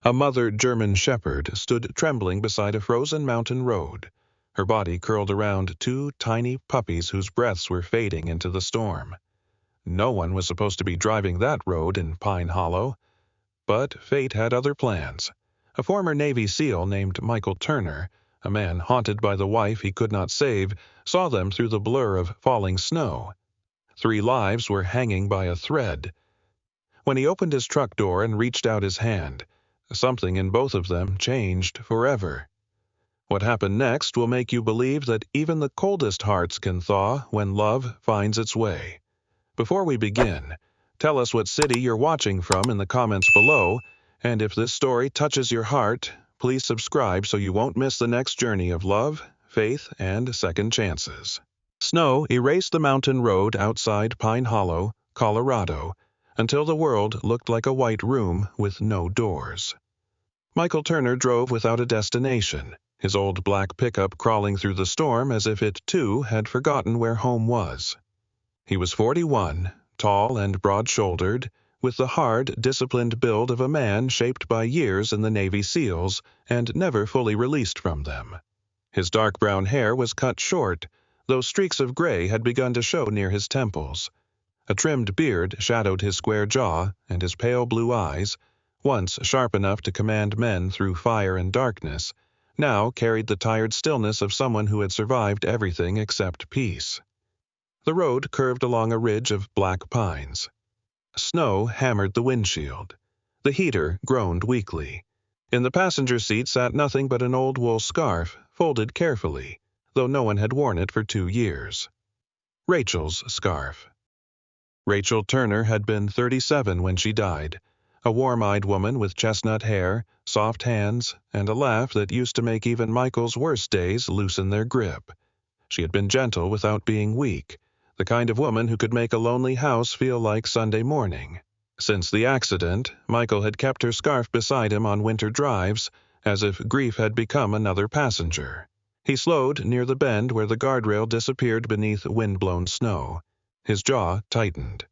A mother German shepherd stood trembling beside a frozen mountain road, her body curled around two tiny puppies whose breaths were fading into the storm. No one was supposed to be driving that road in Pine Hollow, but fate had other plans. A former Navy SEAL named Michael Turner, a man haunted by the wife he could not save, saw them through the blur of falling snow. 3 lives were hanging by a thread. When he opened his truck door and reached out his hand, something in both of them changed forever. What happened next will make you believe that even the coldest hearts can thaw when love finds its way. Before we begin, tell us what city you're watching from in the comments below, and if this story touches your heart, please subscribe so you won't miss the next journey of love, faith, and second chances. Snow erased the mountain road outside Pine Hollow, Colorado, until the world looked like a white room with no doors. Michael Turner drove without a destination, his old black pickup crawling through the storm as if it, too, had forgotten where home was. He was 41, tall and broad-shouldered, with the hard, disciplined build of a man shaped by years in the Navy SEALs and never fully released from them. His dark brown hair was cut short, though streaks of gray had begun to show near his temples. A trimmed beard shadowed his square jaw, and his pale blue eyes, once sharp enough to command men through fire and darkness, now carried the tired stillness of someone who had survived everything except peace. The road curved along a ridge of black pines. Snow hammered the windshield. The heater groaned weakly. In the passenger seat sat nothing but an old wool scarf, folded carefully, though no one had worn it for 2 years. Rachel's scarf. Rachel Turner had been 37 when she died, a warm-eyed woman with chestnut hair, soft hands, and a laugh that used to make even Michael's worst days loosen their grip. She had been gentle without being weak, the kind of woman who could make a lonely house feel like Sunday morning. Since the accident, Michael had kept her scarf beside him on winter drives, as if grief had become another passenger. He slowed near the bend where the guardrail disappeared beneath wind-blown snow. His jaw tightened.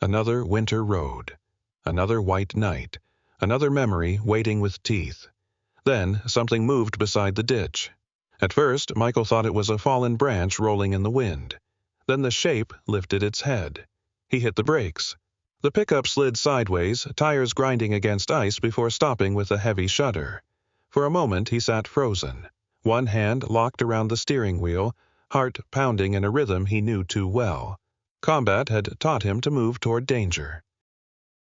Another winter road. Another white night. Another memory waiting with teeth. Then something moved beside the ditch. At first, Michael thought it was a fallen branch rolling in the wind. Then the shape lifted its head. He hit the brakes. The pickup slid sideways, tires grinding against ice before stopping with a heavy shudder. For a moment he sat frozen, one hand locked around the steering wheel, heart pounding in a rhythm he knew too well. Combat had taught him to move toward danger.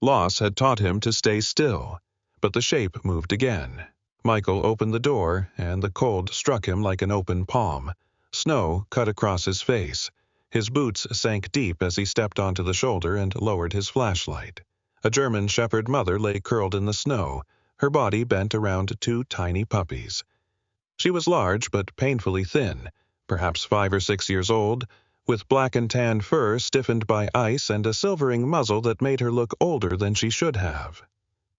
Loss had taught him to stay still, but the shape moved again. Michael opened the door, and the cold struck him like an open palm. Snow cut across his face. His boots sank deep as he stepped onto the shoulder and lowered his flashlight. A German shepherd mother lay curled in the snow, her body bent around 2 tiny puppies. She was large but painfully thin, perhaps 5 or 6 years old, with black and tan fur stiffened by ice and a silvering muzzle that made her look older than she should have.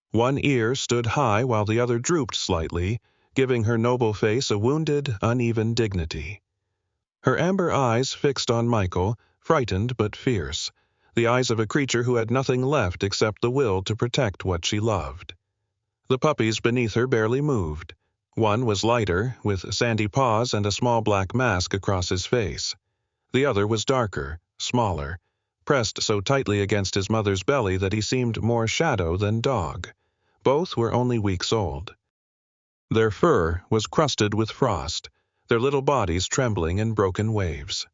One ear stood high while the other drooped slightly, giving her noble face a wounded, uneven dignity. Her amber eyes fixed on Michael, frightened but fierce, the eyes of a creature who had nothing left except the will to protect what she loved. The puppies beneath her barely moved. One was lighter, with sandy paws and a small black mask across his face. The other was darker, smaller, pressed so tightly against his mother's belly that he seemed more shadow than dog. Both were only weeks old. Their fur was crusted with frost, their little bodies trembling in broken waves.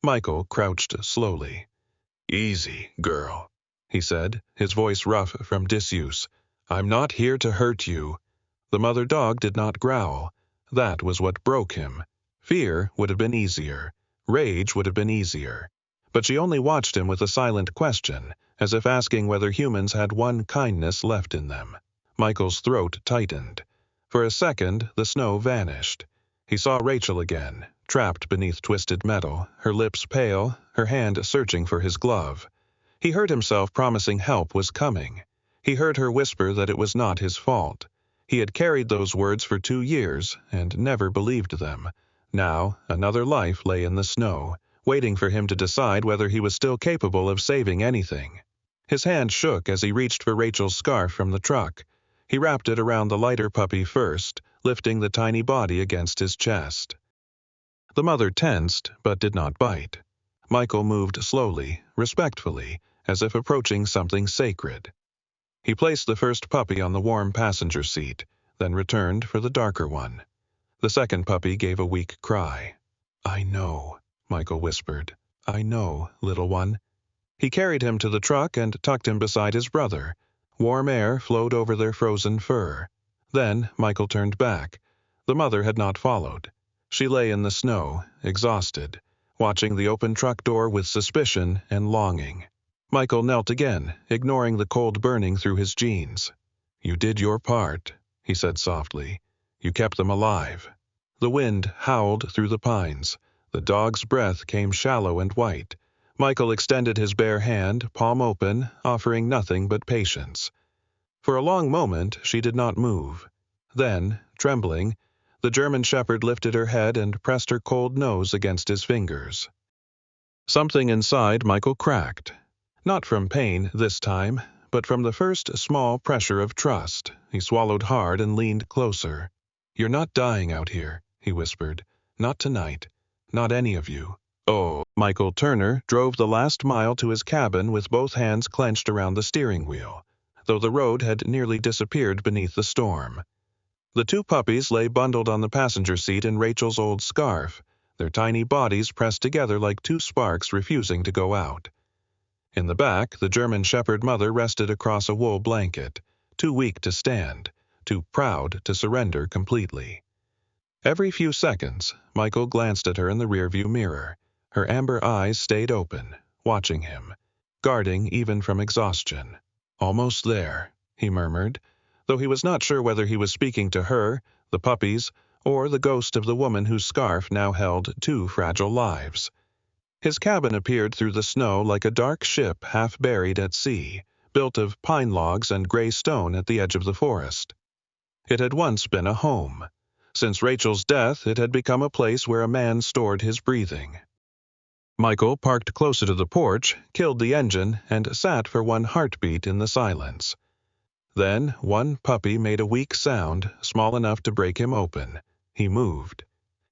Michael crouched slowly. "Easy, girl," he said, his voice rough from disuse. "I'm not here to hurt you." The mother dog did not growl. That was what broke him. Fear would have been easier. Rage would have been easier. But she only watched him with a silent question, as if asking whether humans had one kindness left in them. Michael's throat tightened. For a second, the snow vanished. He saw Rachel again, trapped beneath twisted metal, her lips pale, her hand searching for his glove. He heard himself promising help was coming. He heard her whisper that it was not his fault. He had carried those words for 2 years and never believed them. Now, another life lay in the snow, waiting for him to decide whether he was still capable of saving anything. His hand shook as he reached for Rachel's scarf from the truck. He wrapped it around the lighter puppy first, lifting the tiny body against his chest. The mother tensed, but did not bite. Michael moved slowly, respectfully, as if approaching something sacred. He placed the first puppy on the warm passenger seat, then returned for the darker one. The second puppy gave a weak cry. "I know," Michael whispered. "I know, little one." He carried him to the truck and tucked him beside his brother. Warm air flowed over their frozen fur. Then Michael turned back. The mother had not followed. She lay in the snow, exhausted, watching the open truck door with suspicion and longing. Michael knelt again, ignoring the cold burning through his jeans. "You did your part," he said softly. "You kept them alive." The wind howled through the pines. The dog's breath came shallow and white. Michael extended his bare hand, palm open, offering nothing but patience. For a long moment she did not move. Then, trembling, the German shepherd lifted her head and pressed her cold nose against his fingers. Something inside Michael cracked. Not from pain this time, but from the first small pressure of trust. He swallowed hard and leaned closer. "You're not dying out here," he whispered. "Not tonight. Not any of you." "Oh." Michael Turner drove the last mile to his cabin with both hands clenched around the steering wheel, though the road had nearly disappeared beneath the storm. The two puppies lay bundled on the passenger seat in Rachel's old scarf, their tiny bodies pressed together like two sparks refusing to go out. In the back, the German shepherd mother rested across a wool blanket, too weak to stand, too proud to surrender completely. Every few seconds, Michael glanced at her in the rearview mirror. Her amber eyes stayed open, watching him, guarding even from exhaustion. "Almost there," he murmured, though he was not sure whether he was speaking to her, the puppies, or the ghost of the woman whose scarf now held two fragile lives. His cabin appeared through the snow like a dark ship half buried at sea, built of pine logs and gray stone at the edge of the forest. It had once been a home. Since Rachel's death, it had become a place where a man stored his breathing. Michael parked closer to the porch, killed the engine, and sat for one heartbeat in the silence. Then one puppy made a weak sound, small enough to break him open. He moved.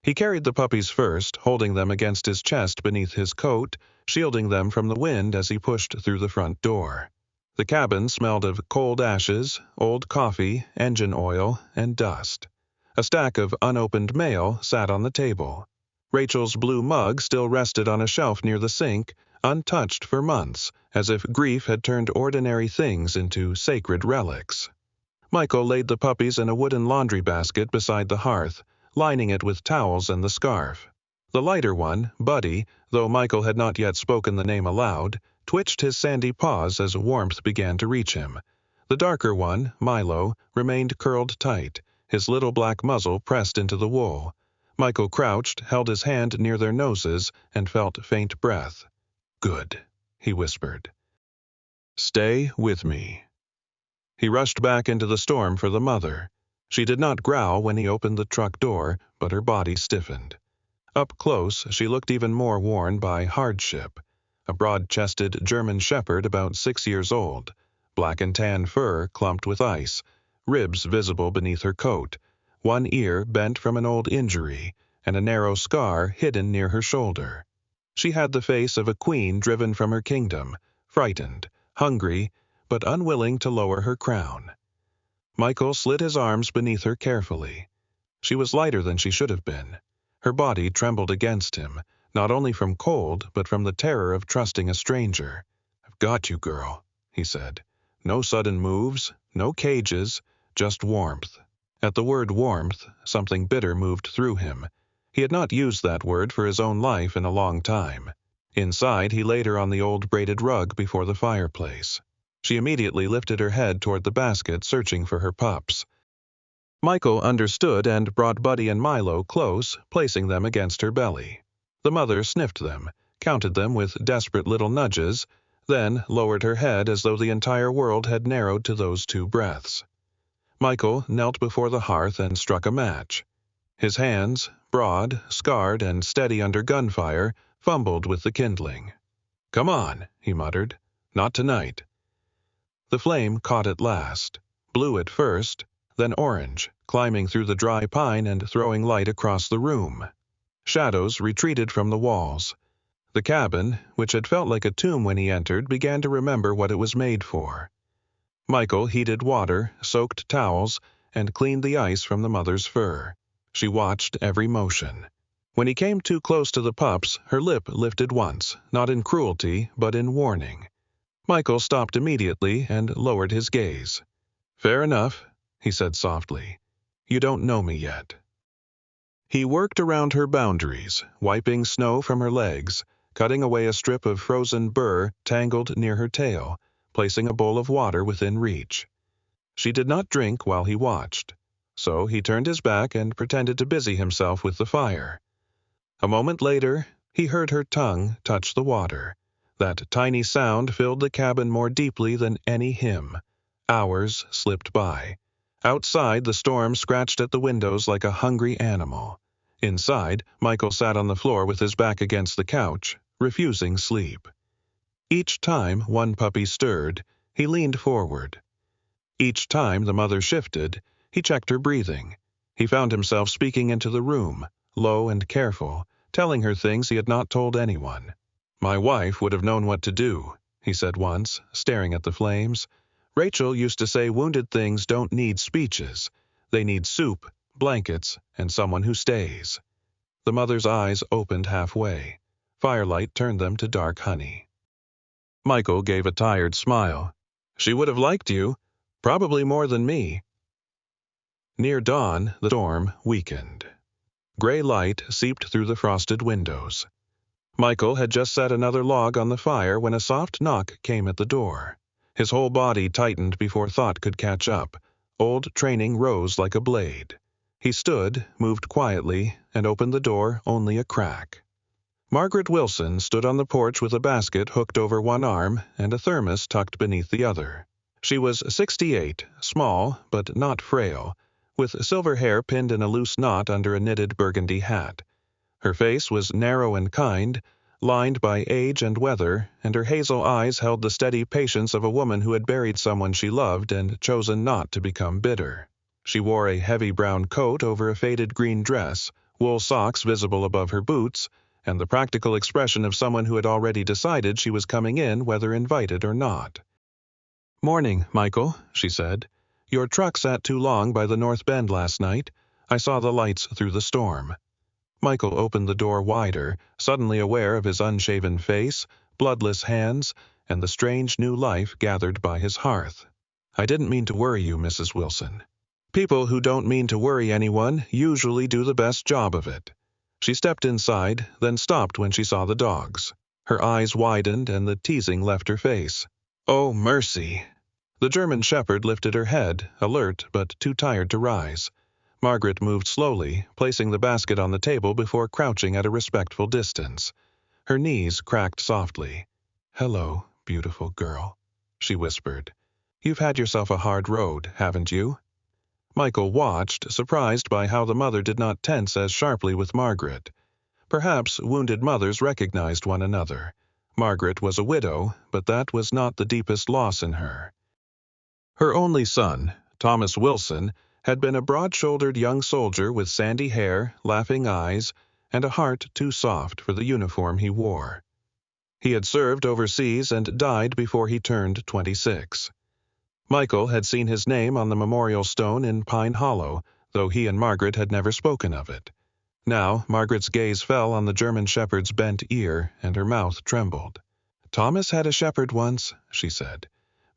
He carried the puppies first, holding them against his chest beneath his coat, shielding them from the wind as he pushed through the front door. The cabin smelled of cold ashes, old coffee, engine oil, and dust. A stack of unopened mail sat on the table. Rachel's blue mug still rested on a shelf near the sink, untouched for months, as if grief had turned ordinary things into sacred relics. Michael laid the puppies in a wooden laundry basket beside the hearth, lining it with towels and the scarf. The lighter one, Buddy, though Michael had not yet spoken the name aloud, twitched his sandy paws as warmth began to reach him. The darker one, Milo, remained curled tight, his little black muzzle pressed into the wool. Michael crouched, held his hand near their noses, and felt faint breath. "Good," he whispered. "Stay with me." He rushed back into the storm for the mother. She did not growl when he opened the truck door, but her body stiffened. Up close, she looked even more worn by hardship. A broad-chested German shepherd about 6 years old, black and tan fur clumped with ice, ribs visible beneath her coat, one ear bent from an old injury, and a narrow scar hidden near her shoulder. She had the face of a queen driven from her kingdom, frightened, hungry, but unwilling to lower her crown. Michael slid his arms beneath her carefully. She was lighter than she should have been. Her body trembled against him, not only from cold, but from the terror of trusting a stranger. "I've got you, girl," he said. "No sudden moves, no cages, just warmth." At the word warmth, something bitter moved through him. He had not used that word for his own life in a long time. Inside, he laid her on the old braided rug before the fireplace. She immediately lifted her head toward the basket, searching for her pups. Michael understood and brought Buddy and Milo close, placing them against her belly. The mother sniffed them, counted them with desperate little nudges, then lowered her head as though the entire world had narrowed to those two breaths. Michael knelt before the hearth and struck a match. His hands, broad, scarred, and steady under gunfire, fumbled with the kindling. "Come on," he muttered. "Not tonight." The flame caught at last. blue at first, then orange, climbing through the dry pine and throwing light across the room. Shadows retreated from the walls. The cabin, which had felt like a tomb when he entered, began to remember what it was made for. Michael heated water, soaked towels, and cleaned the ice from the mother's fur. She watched every motion. When he came too close to the pups, her lip lifted once, not in cruelty, but in warning. Michael stopped immediately and lowered his gaze. "Fair enough," he said softly. "You don't know me yet." He worked around her boundaries, wiping snow from her legs, cutting away a strip of frozen burr tangled near her tail, placing a bowl of water within reach. She did not drink while he watched, so he turned his back and pretended to busy himself with the fire. A moment later, he heard her tongue touch the water. That tiny sound filled the cabin more deeply than any hymn. Hours slipped by. Outside, the storm scratched at the windows like a hungry animal. Inside, Michael sat on the floor with his back against the couch, refusing sleep. Each time one puppy stirred, he leaned forward. Each time the mother shifted, he checked her breathing. He found himself speaking into the room, low and careful, telling her things he had not told anyone. "My wife would have known what to do," he said once, staring at the flames. "Rachel used to say wounded things don't need speeches. They need soup, blankets, and someone who stays." The mother's eyes opened halfway. Firelight turned them to dark honey. Michael gave a tired smile. "She would have liked you, probably more than me." Near dawn, the storm weakened. Gray light seeped through the frosted windows. Michael had just set another log on the fire when a soft knock came at the door. His whole body tightened before thought could catch up. Old training rose like a blade. He stood, moved quietly, and opened the door only a crack. Margaret Wilson stood on the porch with a basket hooked over one arm and a thermos tucked beneath the other. She was 68, small but not frail, with silver hair pinned in a loose knot under a knitted burgundy hat. Her face was narrow and kind, lined by age and weather, and her hazel eyes held the steady patience of a woman who had buried someone she loved and chosen not to become bitter. She wore a heavy brown coat over a faded green dress, wool socks visible above her boots, and the practical expression of someone who had already decided she was coming in whether invited or not. "Morning, Michael," she said. "Your truck sat too long by the North Bend last night. I saw the lights through the storm." Michael opened the door wider, suddenly aware of his unshaven face, bloodless hands, and the strange new life gathered by his hearth. "I didn't mean to worry you, Mrs. Wilson." People who don't mean to worry anyone usually do the best job of it. She stepped inside, then stopped when she saw the dogs. Her eyes widened and the teasing left her face. "Oh, mercy!" The German shepherd lifted her head, alert but too tired to rise. Margaret moved slowly, placing the basket on the table before crouching at a respectful distance. Her knees cracked softly. "Hello, beautiful girl," she whispered. "You've had yourself a hard road, haven't you?" Michael watched, surprised by how the mother did not tense as sharply with Margaret. Perhaps wounded mothers recognized one another. Margaret was a widow, but that was not the deepest loss in her. Her only son, Thomas Wilson, had been a broad-shouldered young soldier with sandy hair, laughing eyes, and a heart too soft for the uniform he wore. He had served overseas and died before he turned 26. Michael had seen his name on the memorial stone in Pine Hollow, though he and Margaret had never spoken of it. Now Margaret's gaze fell on the German shepherd's bent ear, and her mouth trembled. "Thomas had a shepherd once," she said.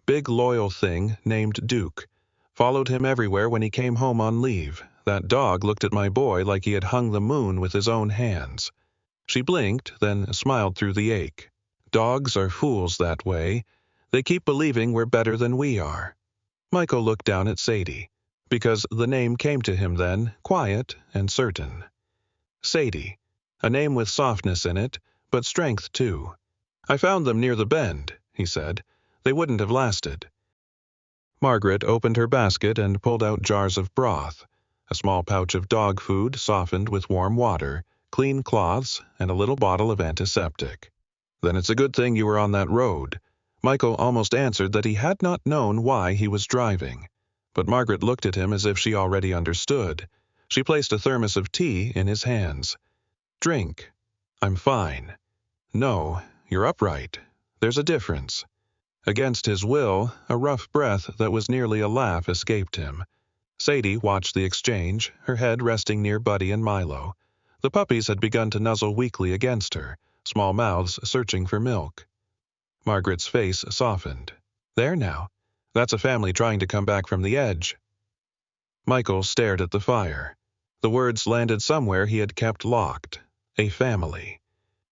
"Big loyal thing named Duke. Followed him everywhere when he came home on leave. That dog looked at my boy like he had hung the moon with his own hands." She blinked, then smiled through the ache. "Dogs are fools that way. They keep believing we're better than we are." Michael looked down at Sadie, because the name came to him then, quiet and certain. Sadie, a name with softness in it, but strength too. "I found them near the bend," he said. "They wouldn't have lasted." Margaret opened her basket and pulled out jars of broth, a small pouch of dog food softened with warm water, clean cloths, and a little bottle of antiseptic. "Then it's a good thing you were on that road." Michael almost answered that he had not known why he was driving. but Margaret looked at him as if she already understood. She placed a thermos of tea in his hands. "Drink." "I'm fine." "No, you're upright. There's a difference." Against his will, a rough breath that was nearly a laugh escaped him. Sadie watched the exchange, her head resting near Buddy and Milo. The puppies had begun to nuzzle weakly against her, small mouths searching for milk. Margaret's face softened. "There now. That's a family trying to come back from the edge." Michael stared at the fire. The words landed somewhere he had kept locked. A family.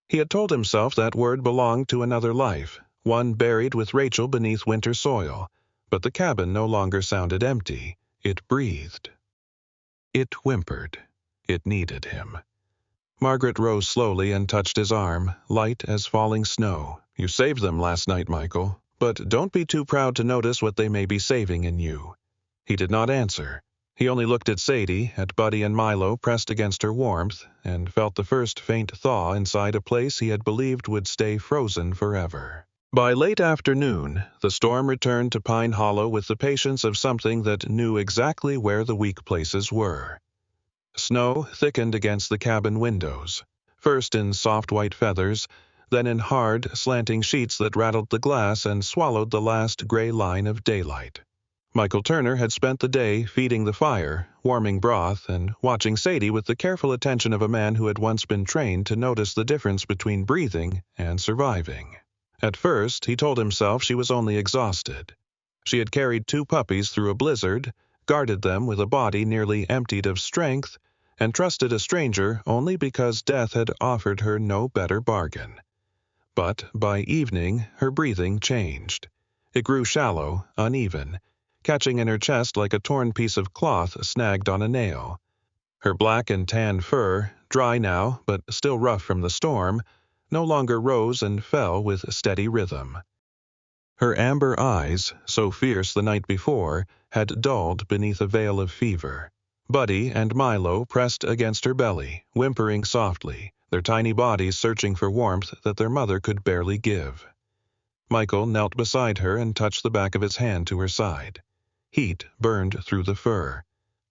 He had told himself that word belonged to another life, one buried with Rachel beneath winter soil. But the cabin no longer sounded empty. It breathed. It whimpered. It needed him. Margaret rose slowly and touched his arm, light as falling snow. "You saved them last night, Michael, but don't be too proud to notice what they may be saving in you." He did not answer. He only looked at Sadie, at Buddy and Milo pressed against her warmth, and felt the first faint thaw inside a place he had believed would stay frozen forever. By late afternoon, the storm returned to Pine Hollow with the patience of something that knew exactly where the weak places were. Snow thickened against the cabin windows, first in soft white feathers, then in hard, slanting sheets that rattled the glass and swallowed the last gray line of daylight. Michael Turner had spent the day feeding the fire, warming broth, and watching Sadie with the careful attention of a man who had once been trained to notice the difference between breathing and surviving. At first, he told himself she was only exhausted. She had carried 2 puppies through a blizzard, guarded them with a body nearly emptied of strength, and trusted a stranger only because death had offered her no better bargain. But by evening, her breathing changed. It grew shallow, uneven, catching in her chest like a torn piece of cloth snagged on a nail. Her black and tan fur, dry now but still rough from the storm, no longer rose and fell with steady rhythm. Her amber eyes, so fierce the night before, had dulled beneath a veil of fever. Buddy and Milo pressed against her belly, whimpering softly, their tiny bodies searching for warmth that their mother could barely give. Michael knelt beside her and touched the back of his hand to her side. Heat burned through the fur.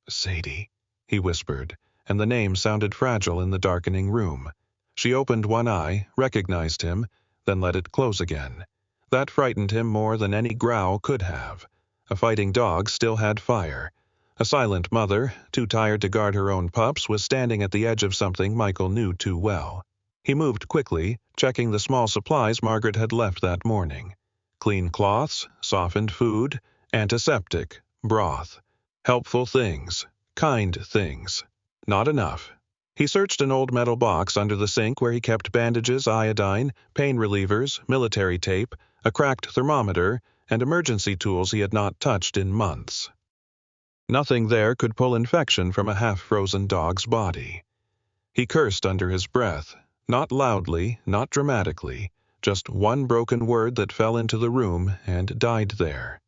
"Sadie," he whispered, and the name sounded fragile in the darkening room. She opened one eye, recognized him, then let it close again. That frightened him more than any growl could have. A fighting dog still had fire. A silent mother, too tired to guard her own pups, was standing at the edge of something Michael knew too well. He moved quickly, checking the small supplies Margaret had left that morning. Clean cloths, softened food, antiseptic, broth. Helpful things, kind things. Not enough. He searched an old metal box under the sink where he kept bandages, iodine, pain relievers, military tape, a cracked thermometer, and emergency tools he had not touched in months. Nothing there could pull infection from a half-frozen dog's body. He cursed under his breath, not loudly, not dramatically, just one broken word that fell into the room and died there.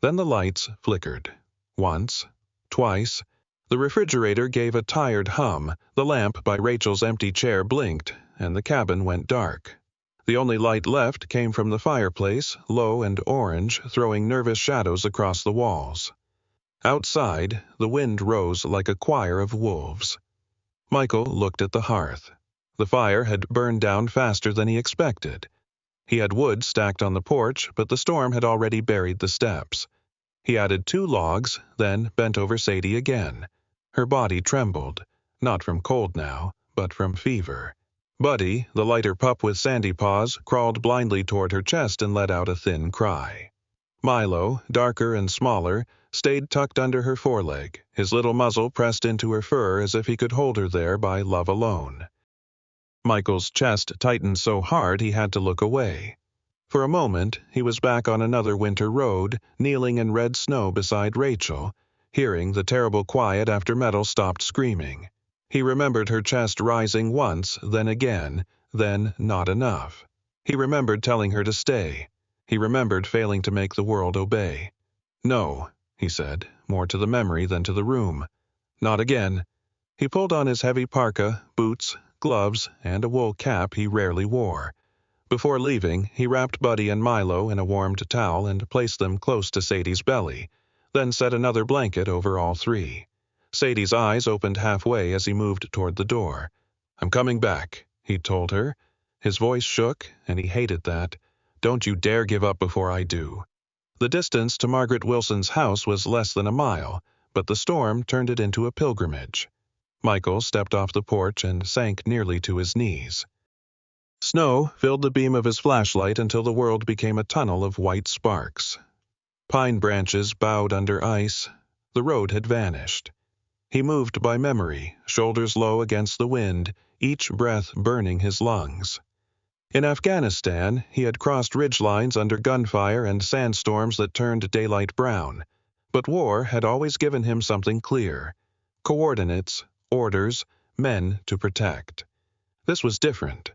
Then the lights flickered. Once, twice. The refrigerator gave a tired hum, the lamp by Rachel's empty chair blinked, and the cabin went dark. The only light left came from the fireplace, low and orange, throwing nervous shadows across the walls. Outside, the wind rose like a choir of wolves. Michael looked at the hearth. The fire had burned down faster than he expected. He had wood stacked on the porch, but the storm had already buried the steps. He added 2 logs, then bent over Sadie again. Her body trembled, not from cold now, but from fever. Buddy, the lighter pup with sandy paws, crawled blindly toward her chest and let out a thin cry. Milo, darker and smaller, stayed tucked under her foreleg, his little muzzle pressed into her fur as if he could hold her there by love alone. Michael's chest tightened so hard he had to look away. For a moment, he was back on another winter road, kneeling in red snow beside Rachel, hearing the terrible quiet after Metal stopped screaming. He remembered her chest rising once, then again, then not enough. He remembered telling her to stay. He remembered failing to make the world obey. "No," he said, more to the memory than to the room. "Not again." He pulled on his heavy parka, boots, gloves, and a wool cap he rarely wore. Before leaving, he wrapped Buddy and Milo in a warmed towel and placed them close to Sadie's belly, then set another blanket over all three. Sadie's eyes opened halfway as he moved toward the door. "I'm coming back," he told her. His voice shook, and he hated that. "Don't you dare give up before I do." The distance to Margaret Wilson's house was less than a mile, but the storm turned it into a pilgrimage. Michael stepped off the porch and sank nearly to his knees. Snow filled the beam of his flashlight until the world became a tunnel of white sparks. Pine branches bowed under ice. The road had vanished. He moved by memory, shoulders low against the wind, each breath burning his lungs. In Afghanistan, he had crossed ridgelines under gunfire and sandstorms that turned daylight brown. But war had always given him something clear: coordinates, orders, men to protect. This was different.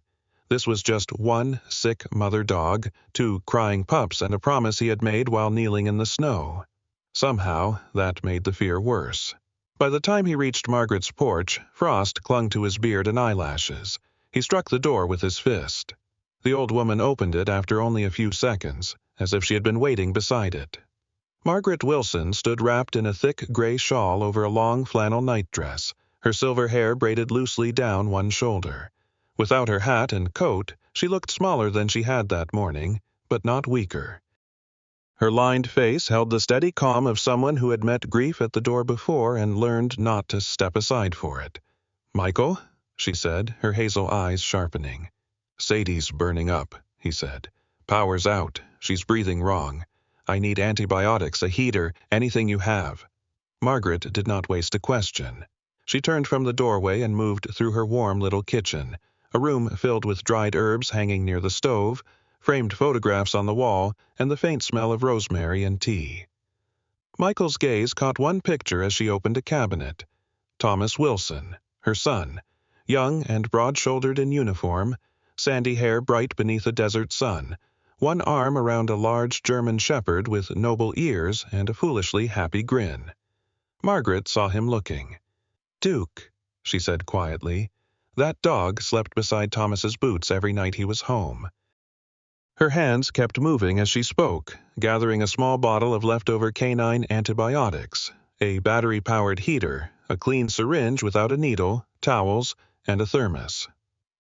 This was just one sick mother dog, two crying pups, and a promise he had made while kneeling in the snow. Somehow, that made the fear worse. By the time he reached Margaret's porch, frost clung to his beard and eyelashes. He struck the door with his fist. The old woman opened it after only a few seconds, as if she had been waiting beside it. Margaret Wilson stood wrapped in a thick gray shawl over a long flannel nightdress, her silver hair braided loosely down one shoulder. Without her hat and coat, she looked smaller than she had that morning, but not weaker. Her lined face held the steady calm of someone who had met grief at the door before and learned not to step aside for it. "Michael," she said, her hazel eyes sharpening. "Sadie's burning up," he said. "Power's out. She's breathing wrong. I need antibiotics, a heater, anything you have." Margaret did not waste a question. She turned from the doorway and moved through her warm little kitchen, a room filled with dried herbs hanging near the stove, framed photographs on the wall, and the faint smell of rosemary and tea. Michael's gaze caught one picture as she opened a cabinet. Thomas Wilson, her son, young and broad-shouldered in uniform, sandy hair bright beneath a desert sun, one arm around a large German shepherd with noble ears and a foolishly happy grin. Margaret saw him looking. "Duke," she said quietly. "That dog slept beside Thomas's boots every night he was home." Her hands kept moving as she spoke, gathering a small bottle of leftover canine antibiotics, a battery-powered heater, a clean syringe without a needle, towels, and a thermos.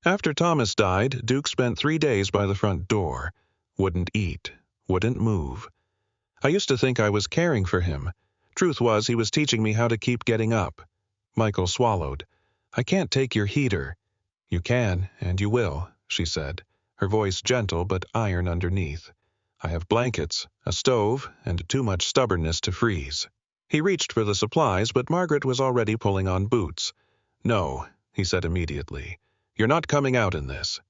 After Thomas died, Duke spent 3 days by the front door. Wouldn't eat, wouldn't move. I used to think I was caring for him. Truth was, he was teaching me how to keep getting up. Michael swallowed. "I can't take your heater." "You can, and you will," she said, her voice gentle but iron underneath. "I have blankets, a stove, and too much stubbornness to freeze." He reached for the supplies, but Margaret was already pulling on boots. "No," he said immediately. "You're not coming out in this."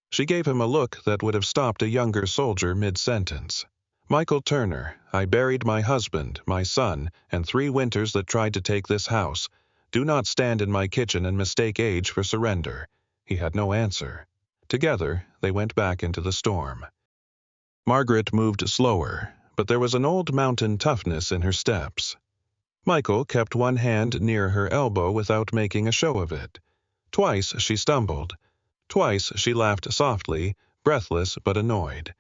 She gave him a look that would have stopped a younger soldier mid-sentence. "Michael Turner, I buried my husband, my son, and 3 winters that tried to take this house. Do not stand in my kitchen and mistake age for surrender." He had no answer. Together, they went back into the storm. Margaret moved slower, but there was an old mountain toughness in her steps. Michael kept one hand near her elbow without making a show of it. Twice she stumbled. Twice she laughed softly, breathless but annoyed.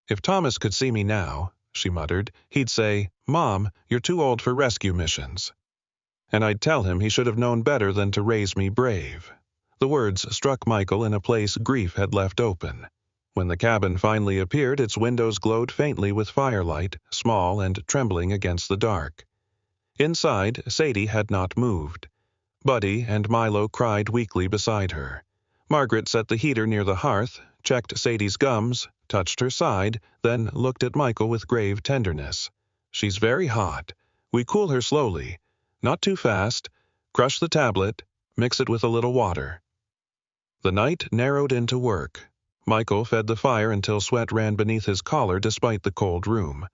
"If Thomas could see me now," she muttered, "he'd say, 'Mom, you're too old for rescue missions.' And I'd tell him he should have known better than to raise me brave." The words struck Michael in a place grief had left open. When the cabin finally appeared, its windows glowed faintly with firelight, small and trembling against the dark. Inside, Sadie had not moved. Buddy and Milo cried weakly beside her. Margaret set the heater near the hearth, checked Sadie's gums, touched her side, then looked at Michael with grave tenderness. "She's very hot. We cool her slowly. Not too fast. Crush the tablet. Mix it with a little water." The night narrowed into work. Michael fed the fire until sweat ran beneath his collar despite the cold room.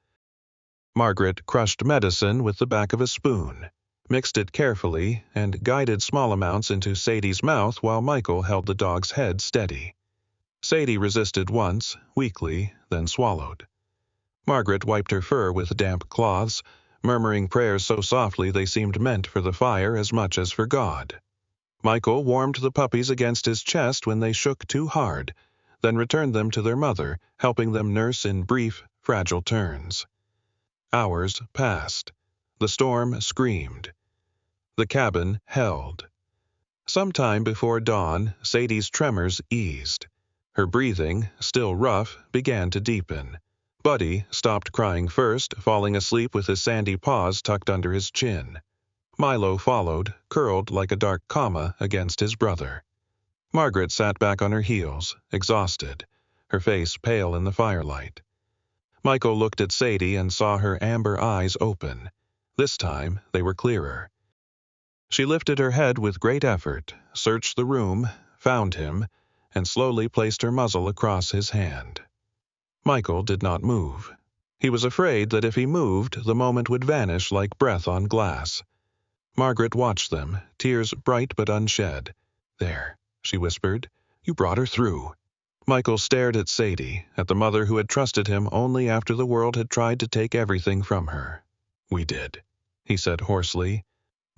Margaret crushed medicine with the back of a spoon, mixed it carefully, and guided small amounts into Sadie's mouth while Michael held the dog's head steady. Sadie resisted once, weakly, then swallowed. Margaret wiped her fur with damp cloths, murmuring prayers so softly they seemed meant for the fire as much as for God. Michael warmed the puppies against his chest when they shook too hard, then returned them to their mother, helping them nurse in brief, fragile turns. Hours passed. The storm screamed. The cabin held. Some time before dawn, Sadie's tremors eased. Her breathing, still rough, began to deepen. Buddy stopped crying first, falling asleep with his sandy paws tucked under his chin. Milo followed, curled like a dark comma against his brother. Margaret sat back on her heels, exhausted, her face pale in the firelight. Michael looked at Sadie and saw her amber eyes open. This time they were clearer. She lifted her head with great effort, searched the room, found him, and slowly placed her muzzle across his hand. Michael did not move. He was afraid that if he moved, the moment would vanish like breath on glass. Margaret watched them, tears bright but unshed. "There," she whispered. "You brought her through." Michael stared at Sadie, at the mother who had trusted him only after the world had tried to take everything from her. "We did," he said hoarsely.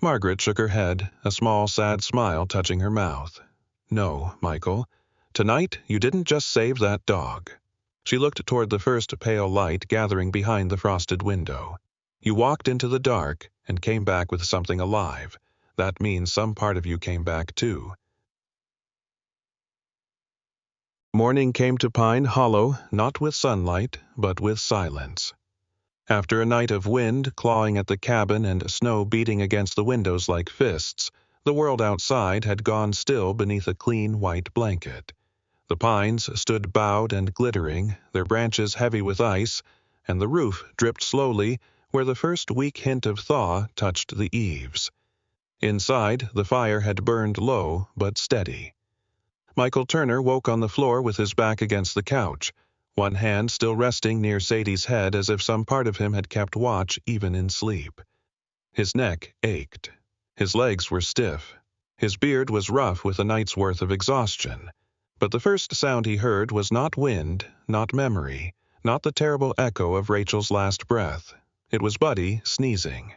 Margaret shook her head, a small, sad smile touching her mouth. "No, Michael. Tonight you didn't just save that dog." She looked toward the first pale light gathering behind the frosted window. "You walked into the dark and came back with something alive. That means some part of you came back too." Morning came to Pine Hollow, not with sunlight, but with silence. After a night of wind clawing at the cabin and snow beating against the windows like fists, the world outside had gone still beneath a clean white blanket. The pines stood bowed and glittering, their branches heavy with ice, and the roof dripped slowly where the first weak hint of thaw touched the eaves. Inside, the fire had burned low but steady. Michael Turner woke on the floor with his back against the couch, one hand still resting near Sadie's head as if some part of him had kept watch even in sleep. His neck ached. His legs were stiff. His beard was rough with a night's worth of exhaustion. But the first sound he heard was not wind, not memory, not the terrible echo of Rachel's last breath. It was Buddy sneezing.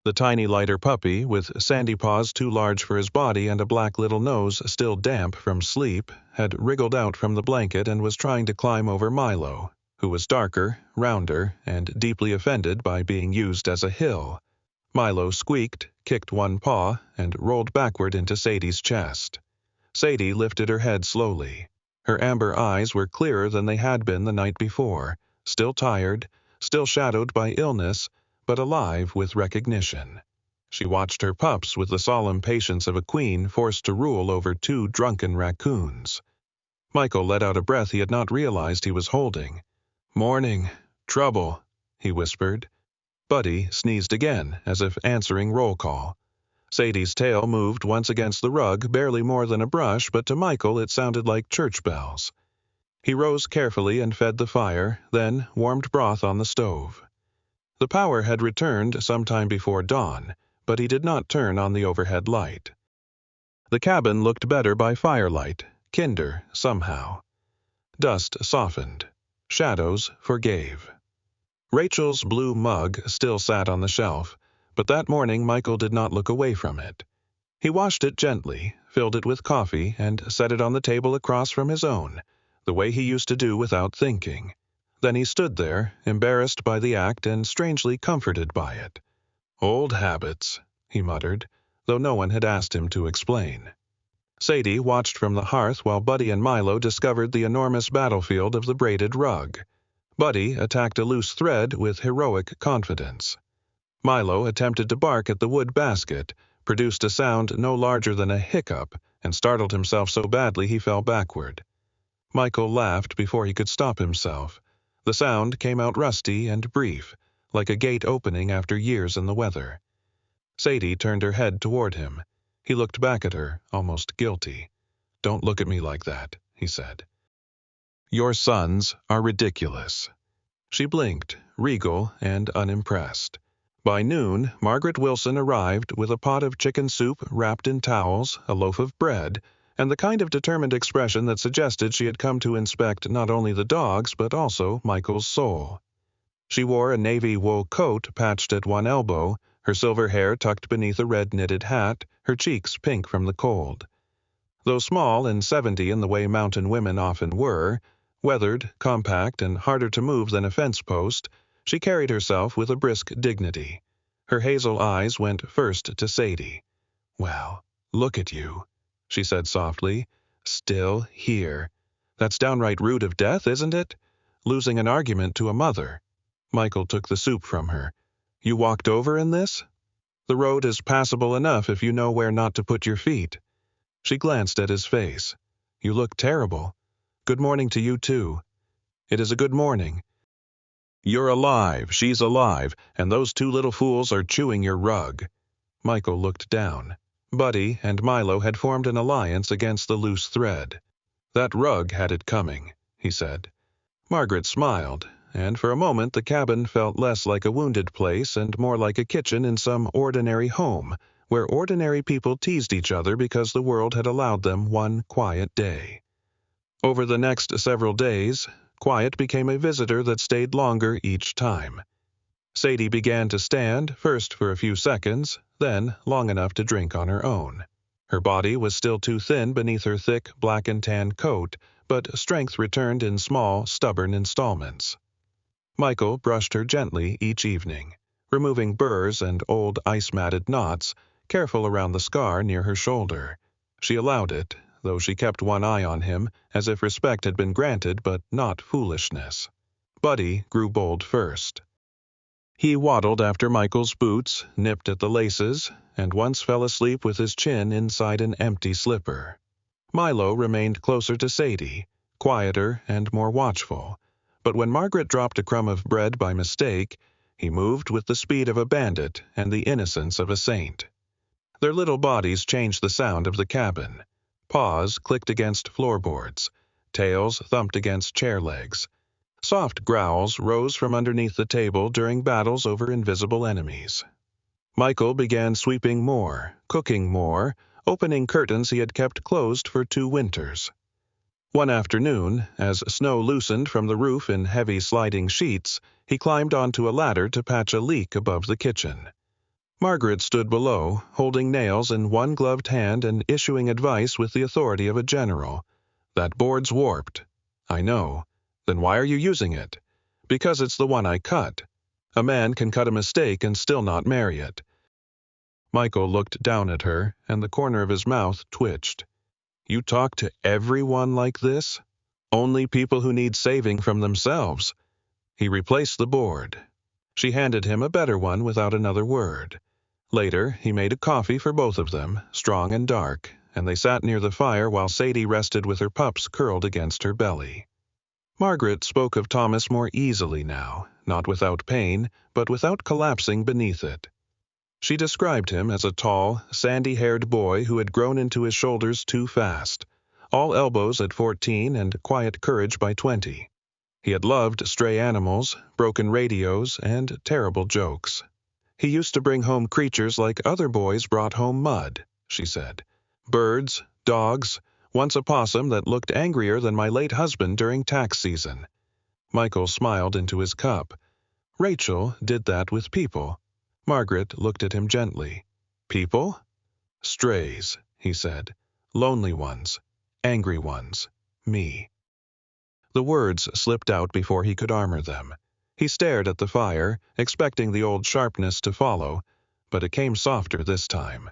The tiny lighter puppy, with sandy paws too large for his body and a black little nose still damp from sleep, had wriggled out from the blanket and was trying to climb over Milo, who was darker, rounder, and deeply offended by being used as a hill. Milo squeaked, kicked one paw, and rolled backward into Sadie's chest. Sadie lifted her head slowly. Her amber eyes were clearer than they had been the night before, still tired, still shadowed by illness, but alive with recognition. She watched her pups with the solemn patience of a queen forced to rule over two drunken raccoons. Michael let out a breath he had not realized he was holding. "Morning. Trouble," he whispered. Buddy sneezed again, as if answering roll call. Sadie's tail moved once against the rug, barely more than a brush, but to Michael it sounded like church bells. He rose carefully and fed the fire, then warmed broth on the stove. The power had returned some time before dawn, but he did not turn on the overhead light. The cabin looked better by firelight, kinder somehow. Dust softened. Shadows forgave. Rachel's blue mug still sat on the shelf, but that morning Michael did not look away from it. He washed it gently, filled it with coffee, and set it on the table across from his own, the way he used to do without thinking. Then he stood there, embarrassed by the act and strangely comforted by it. "Old habits," he muttered, though no one had asked him to explain. Sadie watched from the hearth while Buddy and Milo discovered the enormous battlefield of the braided rug. Buddy attacked a loose thread with heroic confidence. Milo attempted to bark at the wood basket, produced a sound no larger than a hiccup, and startled himself so badly he fell backward. Michael laughed before he could stop himself. The sound came out rusty and brief, like a gate opening after years in the weather. Sadie turned her head toward him. He looked back at her, almost guilty. "Don't look at me like that," he said. "Your sons are ridiculous." She blinked, regal and unimpressed. By noon, Margaret Wilson arrived with a pot of chicken soup wrapped in towels, a loaf of bread, and the kind of determined expression that suggested she had come to inspect not only the dogs but also Michael's soul. She wore a navy wool coat patched at one elbow, her silver hair tucked beneath a red knitted hat, her cheeks pink from the cold. Though small and 70 in the way mountain women often were, weathered, compact, and harder to move than a fence post, she carried herself with a brisk dignity. Her hazel eyes went first to Sadie. "Well, look at you," she said softly. "Still here. That's downright rude of death, isn't it? Losing an argument to a mother." Michael took the soup from her. "You walked over in this? The road is passable enough if you know where not to put your feet." She glanced at his face. "You look terrible. Good morning to you, too." "It is a good morning." "You're alive, she's alive, and those two little fools are chewing your rug." Michael looked down. Buddy and Milo had formed an alliance against the loose thread. "That rug had it coming," he said. Margaret smiled, and for a moment the cabin felt less like a wounded place and more like a kitchen in some ordinary home, where ordinary people teased each other because the world had allowed them one quiet day. Over the next several days, quiet became a visitor that stayed longer each time. Sadie began to stand, first for a few seconds, then long enough to drink on her own. Her body was still too thin beneath her thick black and tan coat, but strength returned in small, stubborn installments. Michael brushed her gently each evening, removing burrs and old ice-matted knots, careful around the scar near her shoulder. She allowed it, though she kept one eye on him, as if respect had been granted but not foolishness. Buddy grew bold first. He waddled after Michael's boots, nipped at the laces, and once fell asleep with his chin inside an empty slipper. Milo remained closer to Sadie, quieter and more watchful, but when Margaret dropped a crumb of bread by mistake, he moved with the speed of a bandit and the innocence of a saint. Their little bodies changed the sound of the cabin. Paws clicked against floorboards, tails thumped against chair legs. Soft growls rose from underneath the table during battles over invisible enemies. Michael began sweeping more, cooking more, opening curtains he had kept closed for 2 winters. One afternoon, as snow loosened from the roof in heavy sliding sheets, he climbed onto a ladder to patch a leak above the kitchen. Margaret stood below, holding nails in one gloved hand and issuing advice with the authority of a general. "That board's warped." "I know." "Then why are you using it?" "Because it's the one I cut. A man can cut a mistake and still not marry it." Michael looked down at her, and the corner of his mouth twitched. "You talk to everyone like this? Only people who need saving from themselves." He replaced the board. She handed him a better one without another word. Later, he made a coffee for both of them, strong and dark, and they sat near the fire while Sadie rested with her pups curled against her belly. Margaret spoke of Thomas more easily now, not without pain, but without collapsing beneath it. She described him as a tall, sandy-haired boy who had grown into his shoulders too fast, all elbows at 14 and quiet courage by 20. He had loved stray animals, broken radios, and terrible jokes. "He used to bring home creatures like other boys brought home mud," she said. "Birds, dogs, once a possum that looked angrier than my late husband during tax season." Michael smiled into his cup. "Rachel did that with people." Margaret looked at him gently. "People?" "Strays," he said. "Lonely ones. Angry ones. Me." The words slipped out before he could armor them. He stared at the fire, expecting the old sharpness to follow, but it came softer this time.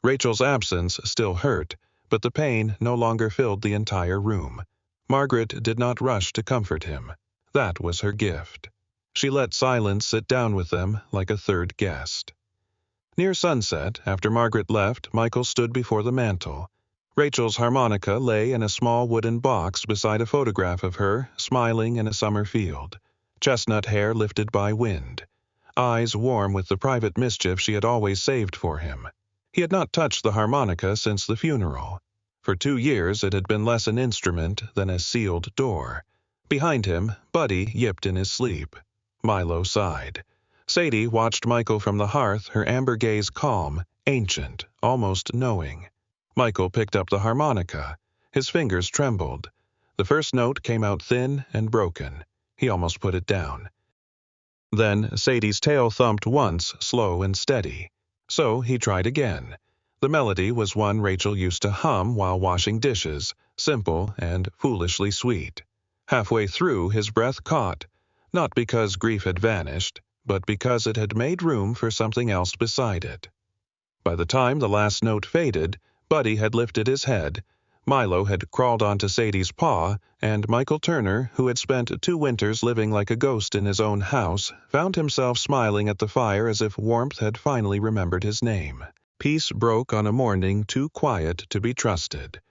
Rachel's absence still hurt, but the pain no longer filled the entire room. Margaret did not rush to comfort him. That was her gift. She let silence sit down with them like a third guest. Near sunset, after Margaret left, Michael stood before the mantel. Rachel's harmonica lay in a small wooden box beside a photograph of her, smiling in a summer field. Chestnut hair lifted by wind. Eyes warm with the private mischief she had always saved for him. He had not touched the harmonica since the funeral. For 2 years it had been less an instrument than a sealed door. Behind him, Buddy yipped in his sleep. Milo sighed. Sadie watched Michael from the hearth, her amber gaze calm, ancient, almost knowing. Michael picked up the harmonica. His fingers trembled. The first note came out thin and broken. He almost put it down. Then Sadie's tail thumped once, slow and steady. So he tried again. The melody was one Rachel used to hum while washing dishes, simple and foolishly sweet. Halfway through, his breath caught, not because grief had vanished, but because it had made room for something else beside it. By the time the last note faded, Buddy had lifted his head, Milo had crawled onto Sadie's paw, and Michael Turner, who had spent 2 winters living like a ghost in his own house, found himself smiling at the fire as if warmth had finally remembered his name. Peace broke on a morning too quiet to be trusted.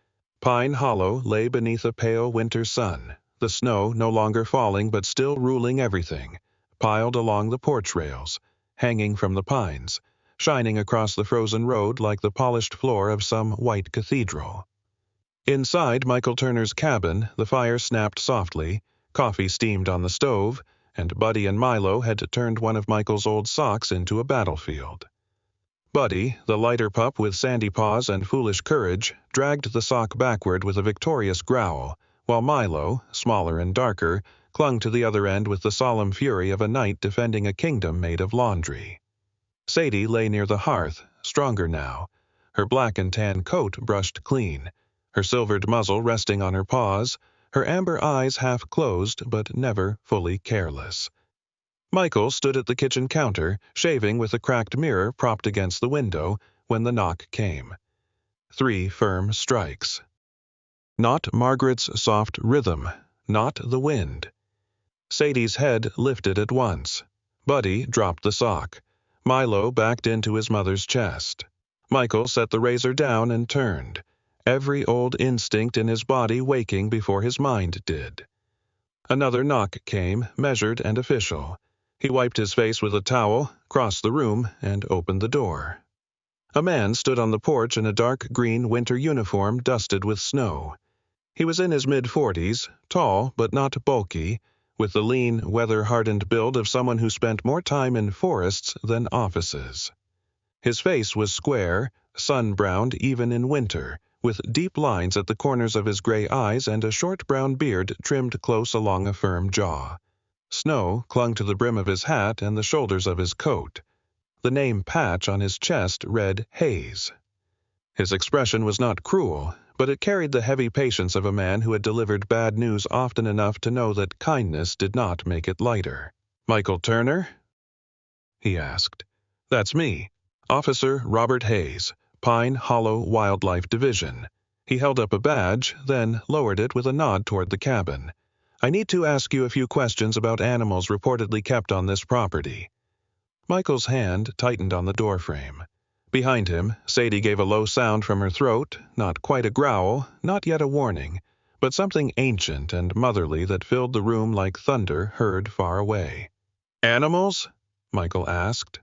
Pine Hollow lay beneath a pale winter sun, the snow no longer falling but still ruling everything, piled along the porch rails, hanging from the pines, shining across the frozen road like the polished floor of some white cathedral. Inside Michael Turner's cabin, the fire snapped softly, coffee steamed on the stove, and Buddy and Milo had turned one of Michael's old socks into a battlefield. Buddy, the lighter pup with sandy paws and foolish courage, dragged the sock backward with a victorious growl, while Milo, smaller and darker, clung to the other end with the solemn fury of a knight defending a kingdom made of laundry. Sadie lay near the hearth, stronger now, her black and tan coat brushed clean, her silvered muzzle resting on her paws, her amber eyes half closed but never fully careless. Michael stood at the kitchen counter, shaving with a cracked mirror propped against the window, when the knock came. 3 firm strikes. Not Margaret's soft rhythm, not the wind. Sadie's head lifted at once. Buddy dropped the sock. Milo backed into his mother's chest. Michael set the razor down and turned, every old instinct in his body waking before his mind did. Another knock came, measured and official. He wiped his face with a towel, crossed the room, and opened the door. A man stood on the porch in a dark green winter uniform dusted with snow. He was in his mid-40s, tall but not bulky, with the lean, weather-hardened build of someone who spent more time in forests than offices. His face was square, sun-browned even in winter, with deep lines at the corners of his gray eyes and a short brown beard trimmed close along a firm jaw. Snow clung to the brim of his hat and the shoulders of his coat. The name patch on his chest read Hayes. His expression was not cruel, but it carried the heavy patience of a man who had delivered bad news often enough to know that kindness did not make it lighter. "Michael Turner?" he asked. "That's me, Officer Robert Hayes, Pine Hollow Wildlife Division." He held up a badge, then lowered it with a nod toward the cabin. "I need to ask you a few questions about animals reportedly kept on this property." Michael's hand tightened on the doorframe. Behind him, Sadie gave a low sound from her throat, not quite a growl, not yet a warning, but something ancient and motherly that filled the room like thunder heard far away. "Animals?" Michael asked.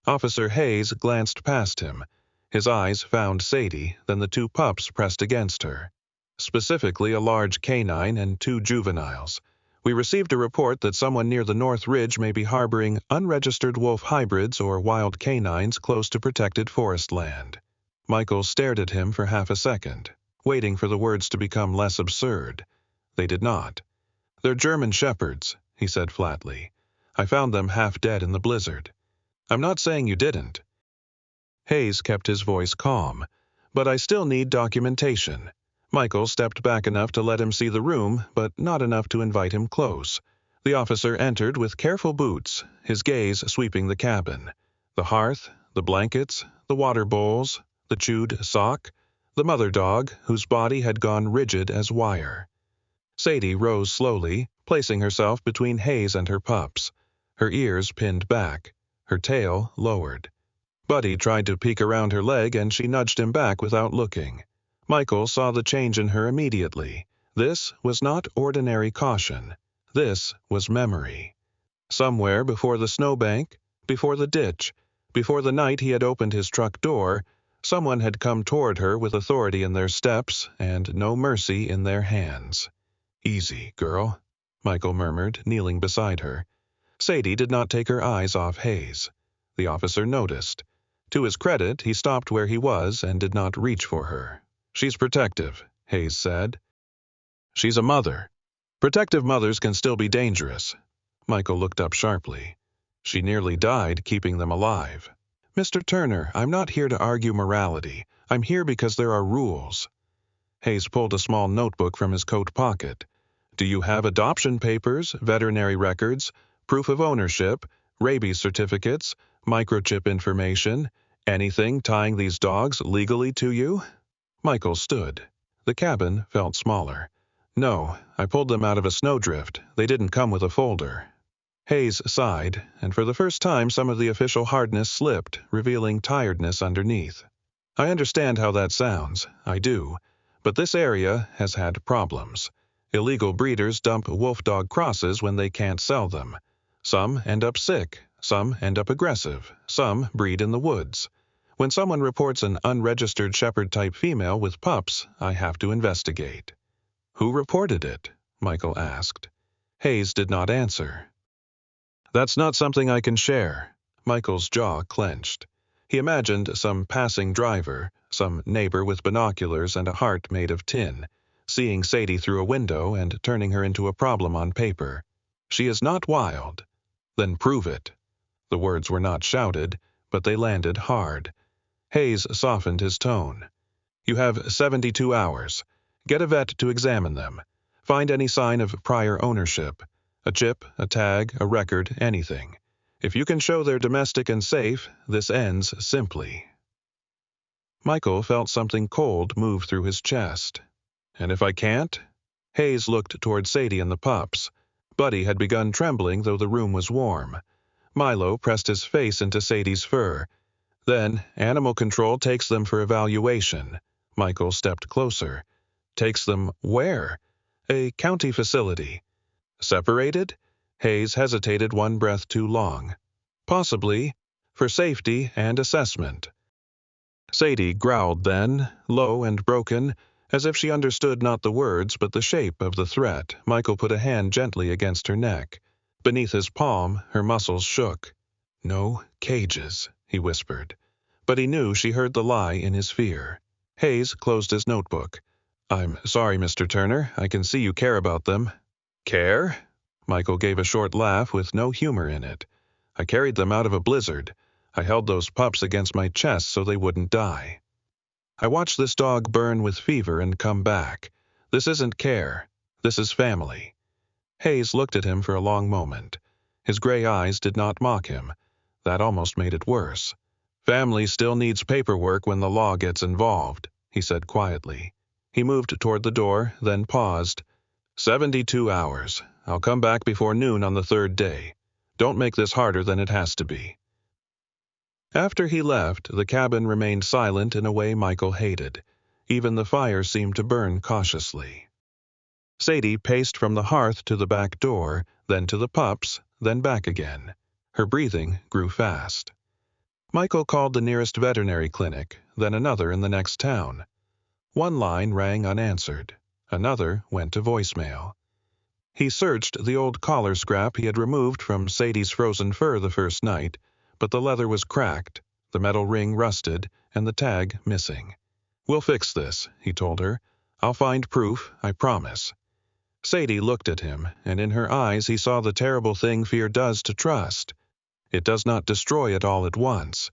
Officer Hayes glanced past him. His eyes found Sadie, then the 2 pups pressed against her. Specifically a large canine and 2 juveniles. "We received a report that someone near the North Ridge may be harboring unregistered wolf hybrids or wild canines close to protected forest land." Michael stared at him for half a second, waiting for the words to become less absurd. They did not. "They're German shepherds," he said flatly. "I found them half dead in the blizzard." "I'm not saying you didn't." Hayes kept his voice calm. "But I still need documentation." Michael stepped back enough to let him see the room, but not enough to invite him close. The officer entered with careful boots, his gaze sweeping the cabin. The hearth, the blankets, the water bowls, the chewed sock, the mother dog, whose body had gone rigid as wire. Sadie rose slowly, placing herself between Hayes and her pups, her ears pinned back, her tail lowered. Buddy tried to peek around her leg and she nudged him back without looking. Michael saw the change in her immediately. This was not ordinary caution. This was memory. Somewhere before the snowbank, before the ditch, before the night he had opened his truck door, someone had come toward her with authority in their steps and no mercy in their hands. "Easy, girl," Michael murmured, kneeling beside her. Sadie did not take her eyes off Hayes. The officer noticed. To his credit, he stopped where he was and did not reach for her. "She's protective," Hayes said. "She's a mother. Protective mothers can still be dangerous." Michael looked up sharply. "She nearly died keeping them alive." "Mr. Turner, I'm not here to argue morality. I'm here because there are rules." Hayes pulled a small notebook from his coat pocket. "Do you have adoption papers, veterinary records, proof of ownership, Rabies certificates, microchip information, anything tying these dogs legally to you? Michael stood. The cabin felt smaller. No, I pulled them out of a snowdrift. They didn't come with a folder. Hayes sighed, and for the first time some of the official hardness slipped, revealing tiredness underneath. I understand how that sounds. I do. But this area has had problems. Illegal breeders dump wolf dog crosses when they can't sell them. Some end up sick. Some end up aggressive. Some breed in the woods. When someone reports an unregistered shepherd-type female with pups, I have to investigate. Who reported it? Michael asked. Hayes did not answer. That's not something I can share. Michael's jaw clenched. He imagined some passing driver, some neighbor with binoculars and a heart made of tin, seeing Sadie through a window and turning her into a problem on paper. She is not wild. Then prove it. The words were not shouted, but they landed hard. Hayes softened his tone. You have 72 hours. Get a vet to examine them. Find any sign of prior ownership. A chip, a tag, a record, anything. If you can show they're domestic and safe, this ends simply. Michael felt something cold move through his chest. And if I can't? Hayes looked toward Sadie and the pups. Buddy had begun trembling, though the room was warm. Milo pressed his face into Sadie's fur. Then, animal control takes them for evaluation. Michael stepped closer. Takes them where? A county facility. Separated? Hayes hesitated one breath too long. Possibly, for safety and assessment. Sadie growled then, low and broken, as if she understood not the words but the shape of the threat. Michael put a hand gently against her neck. Beneath his palm, her muscles shook. No cages, he whispered. But he knew she heard the lie in his fear. Hayes closed his notebook. I'm sorry, Mr. Turner. I can see you care about them. Care? Michael gave a short laugh with no humor in it. I carried them out of a blizzard. I held those pups against my chest so they wouldn't die. I watched this dog burn with fever and come back. This isn't care. This is family. Hayes looked at him for a long moment. His gray eyes did not mock him. That almost made it worse. Family still needs paperwork when the law gets involved, he said quietly. He moved toward the door, then paused. 72 hours. I'll come back before noon on the third day. Don't make this harder than it has to be. After he left, the cabin remained silent in a way Michael hated. Even the fire seemed to burn cautiously. Sadie paced from the hearth to the back door, then to the pups, then back again. Her breathing grew fast. Michael called the nearest veterinary clinic, then another in the next town. One line rang unanswered. Another went to voicemail. He searched the old collar scrap he had removed from Sadie's frozen fur the first night, but the leather was cracked, the metal ring rusted, and the tag missing. We'll fix this, he told her. I'll find proof, I promise. Sadie looked at him, and in her eyes he saw the terrible thing fear does to trust. It does not destroy it all at once.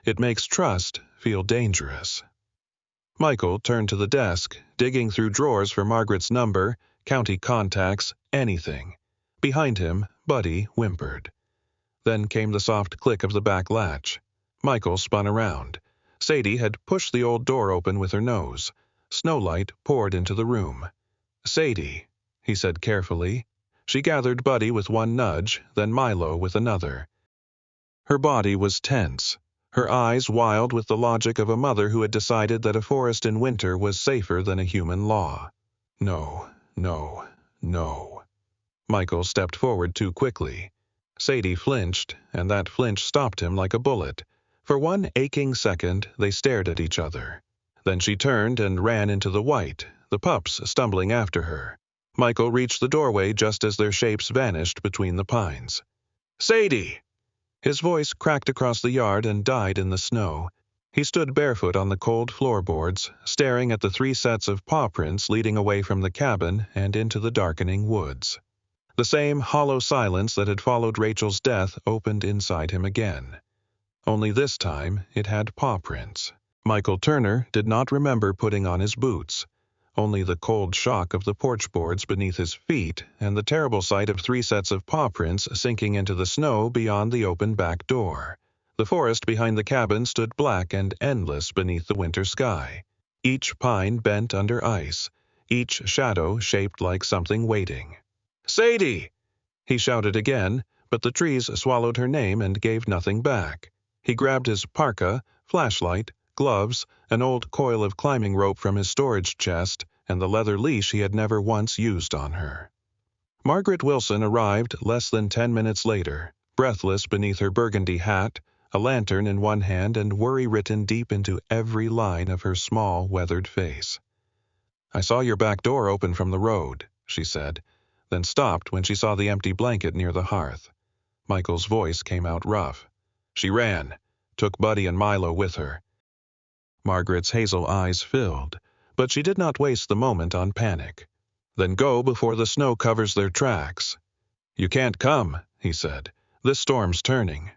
It makes trust feel dangerous. Michael turned to the desk, digging through drawers for Margaret's number, county contacts, anything. Behind him, Buddy whimpered. Then came the soft click of the back latch. Michael spun around. Sadie had pushed the old door open with her nose. Snowlight poured into the room. Sadie, he said carefully. She gathered Buddy with one nudge, then Milo with another. Her body was tense, her eyes wild with the logic of a mother who had decided that a forest in winter was safer than a human law. No, no, no. Michael stepped forward too quickly. Sadie flinched, and that flinch stopped him like a bullet. For one aching second, they stared at each other. Then she turned and ran into the white, the pups stumbling after her. Michael reached the doorway just as their shapes vanished between the pines. Sadie! His voice cracked across the yard and died in the snow. He stood barefoot on the cold floorboards, staring at the 3 sets of paw prints leading away from the cabin and into the darkening woods. The same hollow silence that had followed Rachel's death opened inside him again. Only this time it had paw prints. Michael Turner did not remember putting on his boots. only the cold shock of the porch boards beneath his feet and the terrible sight of 3 sets of paw prints sinking into the snow beyond the open back door. The forest behind the cabin stood black and endless beneath the winter sky, each pine bent under ice, each shadow shaped like something waiting. "Sadie!" He shouted again, but the trees swallowed her name and gave nothing back. He grabbed his parka, flashlight, gloves, an old coil of climbing rope from his storage chest, and the leather leash he had never once used on her. Margaret Wilson arrived less than 10 minutes later, breathless beneath her burgundy hat, a lantern in one hand and worry written deep into every line of her small, weathered face. "I saw your back door open from the road," she said, then stopped when she saw the empty blanket near the hearth. Michael's voice came out rough. "She ran, took Buddy and Milo with her." Margaret's hazel eyes filled, but she did not waste the moment on panic. "Then go before the snow covers their tracks." "You can't come," he said. "This storm's turning."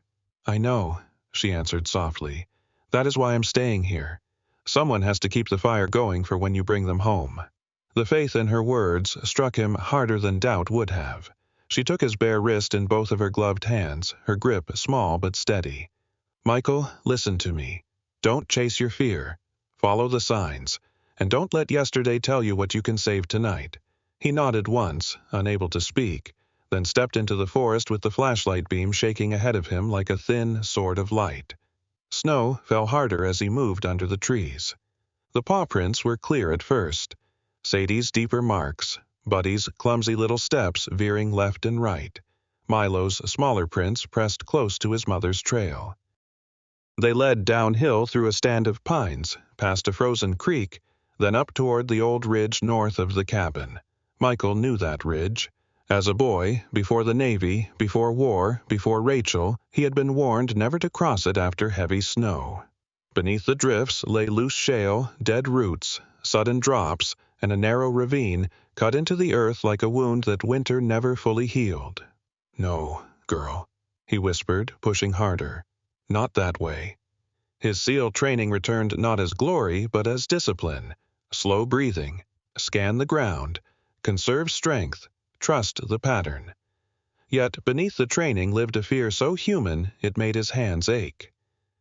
"I know," she answered softly. "That is why I'm staying here. Someone has to keep the fire going for when you bring them home." The faith in her words struck him harder than doubt would have. She took his bare wrist in both of her gloved hands, her grip small but steady. "Michael, listen to me. Don't chase your fear. Follow the signs. And don't let yesterday tell you what you can save tonight." He nodded once, unable to speak, then stepped into the forest with the flashlight beam shaking ahead of him like a thin sword of light. Snow fell harder as he moved under the trees. The paw prints were clear at first. Sadie's deeper marks, Buddy's clumsy little steps veering left and right, Milo's smaller prints pressed close to his mother's trail. They led downhill through a stand of pines, past a frozen creek, then up toward the old ridge north of the cabin. Michael knew that ridge. As a boy, before the Navy, before war, before Rachel, he had been warned never to cross it after heavy snow. Beneath the drifts lay loose shale, dead roots, sudden drops, and a narrow ravine cut into the earth like a wound that winter never fully healed. "No, girl," he whispered, pushing harder. "Not that way." His SEAL training returned not as glory, but as discipline. Slow breathing, scan the ground, conserve strength, trust the pattern. Yet beneath the training lived a fear so human it made his hands ache.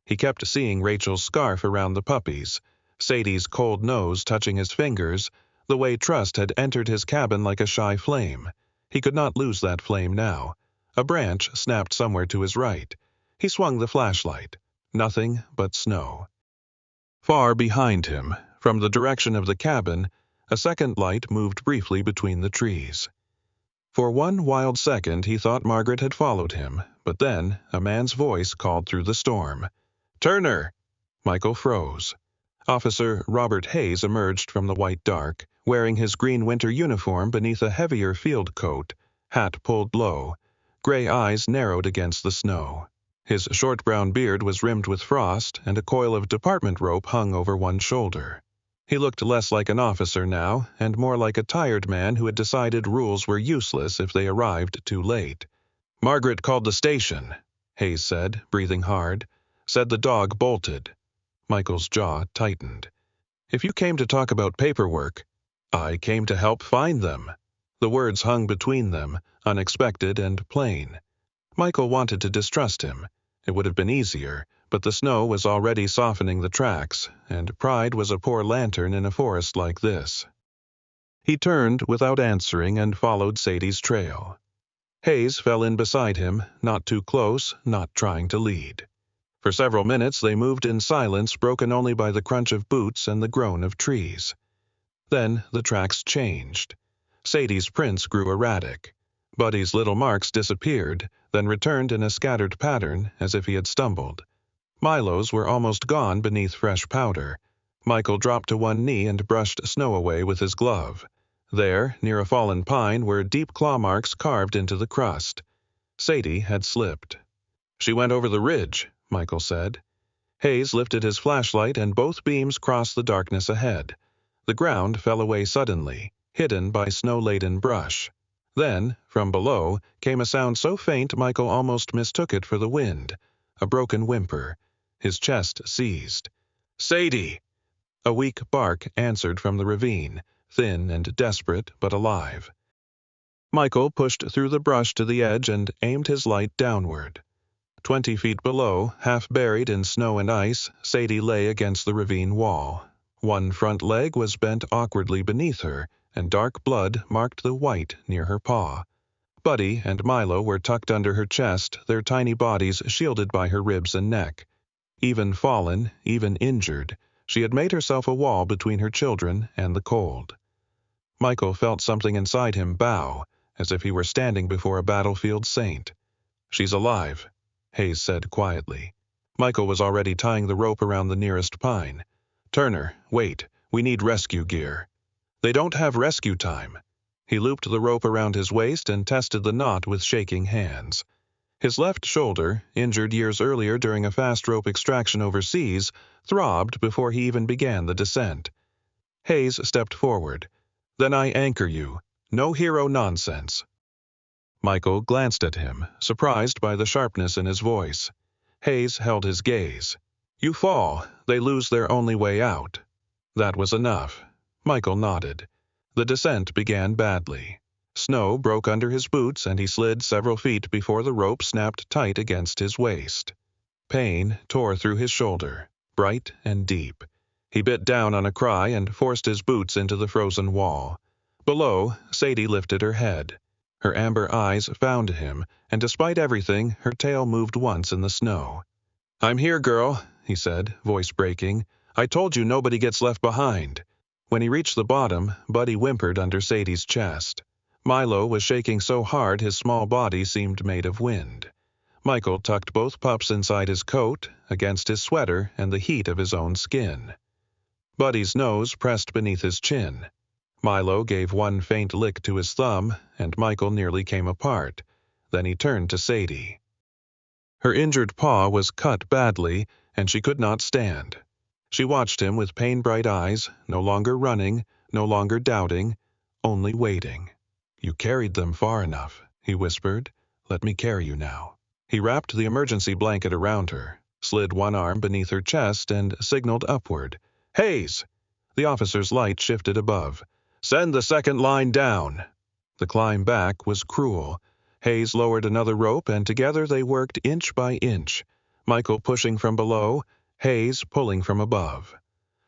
He kept seeing Rachel's scarf around the puppies, Sadie's cold nose touching his fingers, the way trust had entered his cabin like a shy flame. He could not lose that flame now. A branch snapped somewhere to his right. He swung the flashlight. Nothing but snow. Far behind him, from the direction of the cabin, a second light moved briefly between the trees. For one wild second he thought Margaret had followed him, but then a man's voice called through the storm. "Turner!" Michael froze. Officer Robert Hayes emerged from the white dark, wearing his green winter uniform beneath a heavier field coat, hat pulled low, gray eyes narrowed against the snow. His short brown beard was rimmed with frost, and a coil of department rope hung over one shoulder. He looked less like an officer now, and more like a tired man who had decided rules were useless if they arrived too late. "Margaret called the station," Hayes said, breathing hard. "Said the dog bolted." Michael's jaw tightened. "If you came to talk about paperwork—" "I came to help find them." The words hung between them, unexpected and plain. Michael wanted to distrust him. It would have been easier, but the snow was already softening the tracks, and pride was a poor lantern in a forest like this. He turned without answering and followed Sadie's trail. Hayes fell in beside him, not too close, not trying to lead. For several minutes they moved in silence broken only by the crunch of boots and the groan of trees. Then the tracks changed. Sadie's prints grew erratic. Buddy's little marks disappeared, then returned in a scattered pattern as if he had stumbled. Milo's were almost gone beneath fresh powder. Michael dropped to one knee and brushed snow away with his glove. There, near a fallen pine, were deep claw marks carved into the crust. Sadie had slipped. "She went over the ridge," Michael said. Hayes lifted his flashlight and both beams crossed the darkness ahead. The ground fell away suddenly, hidden by snow-laden brush. Then, from below, came a sound so faint Michael almost mistook it for the wind, a broken whimper. His chest seized. "Sadie!" A weak bark answered from the ravine, thin and desperate but alive. Michael pushed through the brush to the edge and aimed his light downward. 20 feet below, half buried in snow and ice, Sadie lay against the ravine wall. One front leg was bent awkwardly beneath her, and dark blood marked the white near her paw. Buddy and Milo were tucked under her chest, their tiny bodies shielded by her ribs and neck. Even fallen, even injured, she had made herself a wall between her children and the cold. Michael felt something inside him bow, as if he were standing before a battlefield saint. "She's alive," Hayes said quietly. Michael was already tying the rope around the nearest pine. "Turner, wait, we need rescue gear." "They don't have rescue time." He looped the rope around his waist and tested the knot with shaking hands. His left shoulder, injured years earlier during a fast rope extraction overseas, throbbed before he even began the descent. Hayes stepped forward. "Then I anchor you. No hero nonsense." Michael glanced at him, surprised by the sharpness in his voice. Hayes held his gaze. "You fall, they lose their only way out." That was enough. Michael nodded. The descent began badly. Snow broke under his boots and he slid several feet before the rope snapped tight against his waist. Pain tore through his shoulder, bright and deep. He bit down on a cry and forced his boots into the frozen wall. Below, Sadie lifted her head. Her amber eyes found him, and despite everything, her tail moved once in the snow. "I'm here, girl," he said, voice breaking. "I told you nobody gets left behind." When he reached the bottom, Buddy whimpered under Sadie's chest. Milo was shaking so hard his small body seemed made of wind. Michael tucked both pups inside his coat, against his sweater and the heat of his own skin. Buddy's nose pressed beneath his chin. Milo gave one faint lick to his thumb, and Michael nearly came apart. Then he turned to Sadie. Her injured paw was cut badly, and she could not stand. She watched him with pain-bright eyes, no longer running, no longer doubting, only waiting. "You carried them far enough," he whispered. "Let me carry you now." He wrapped the emergency blanket around her, slid one arm beneath her chest, and signaled upward. "Hayes!" The officer's light shifted above. "Send the second line down." The climb back was cruel. Hayes lowered another rope, and together they worked inch by inch, Michael pushing from below, Hayes pulling from above.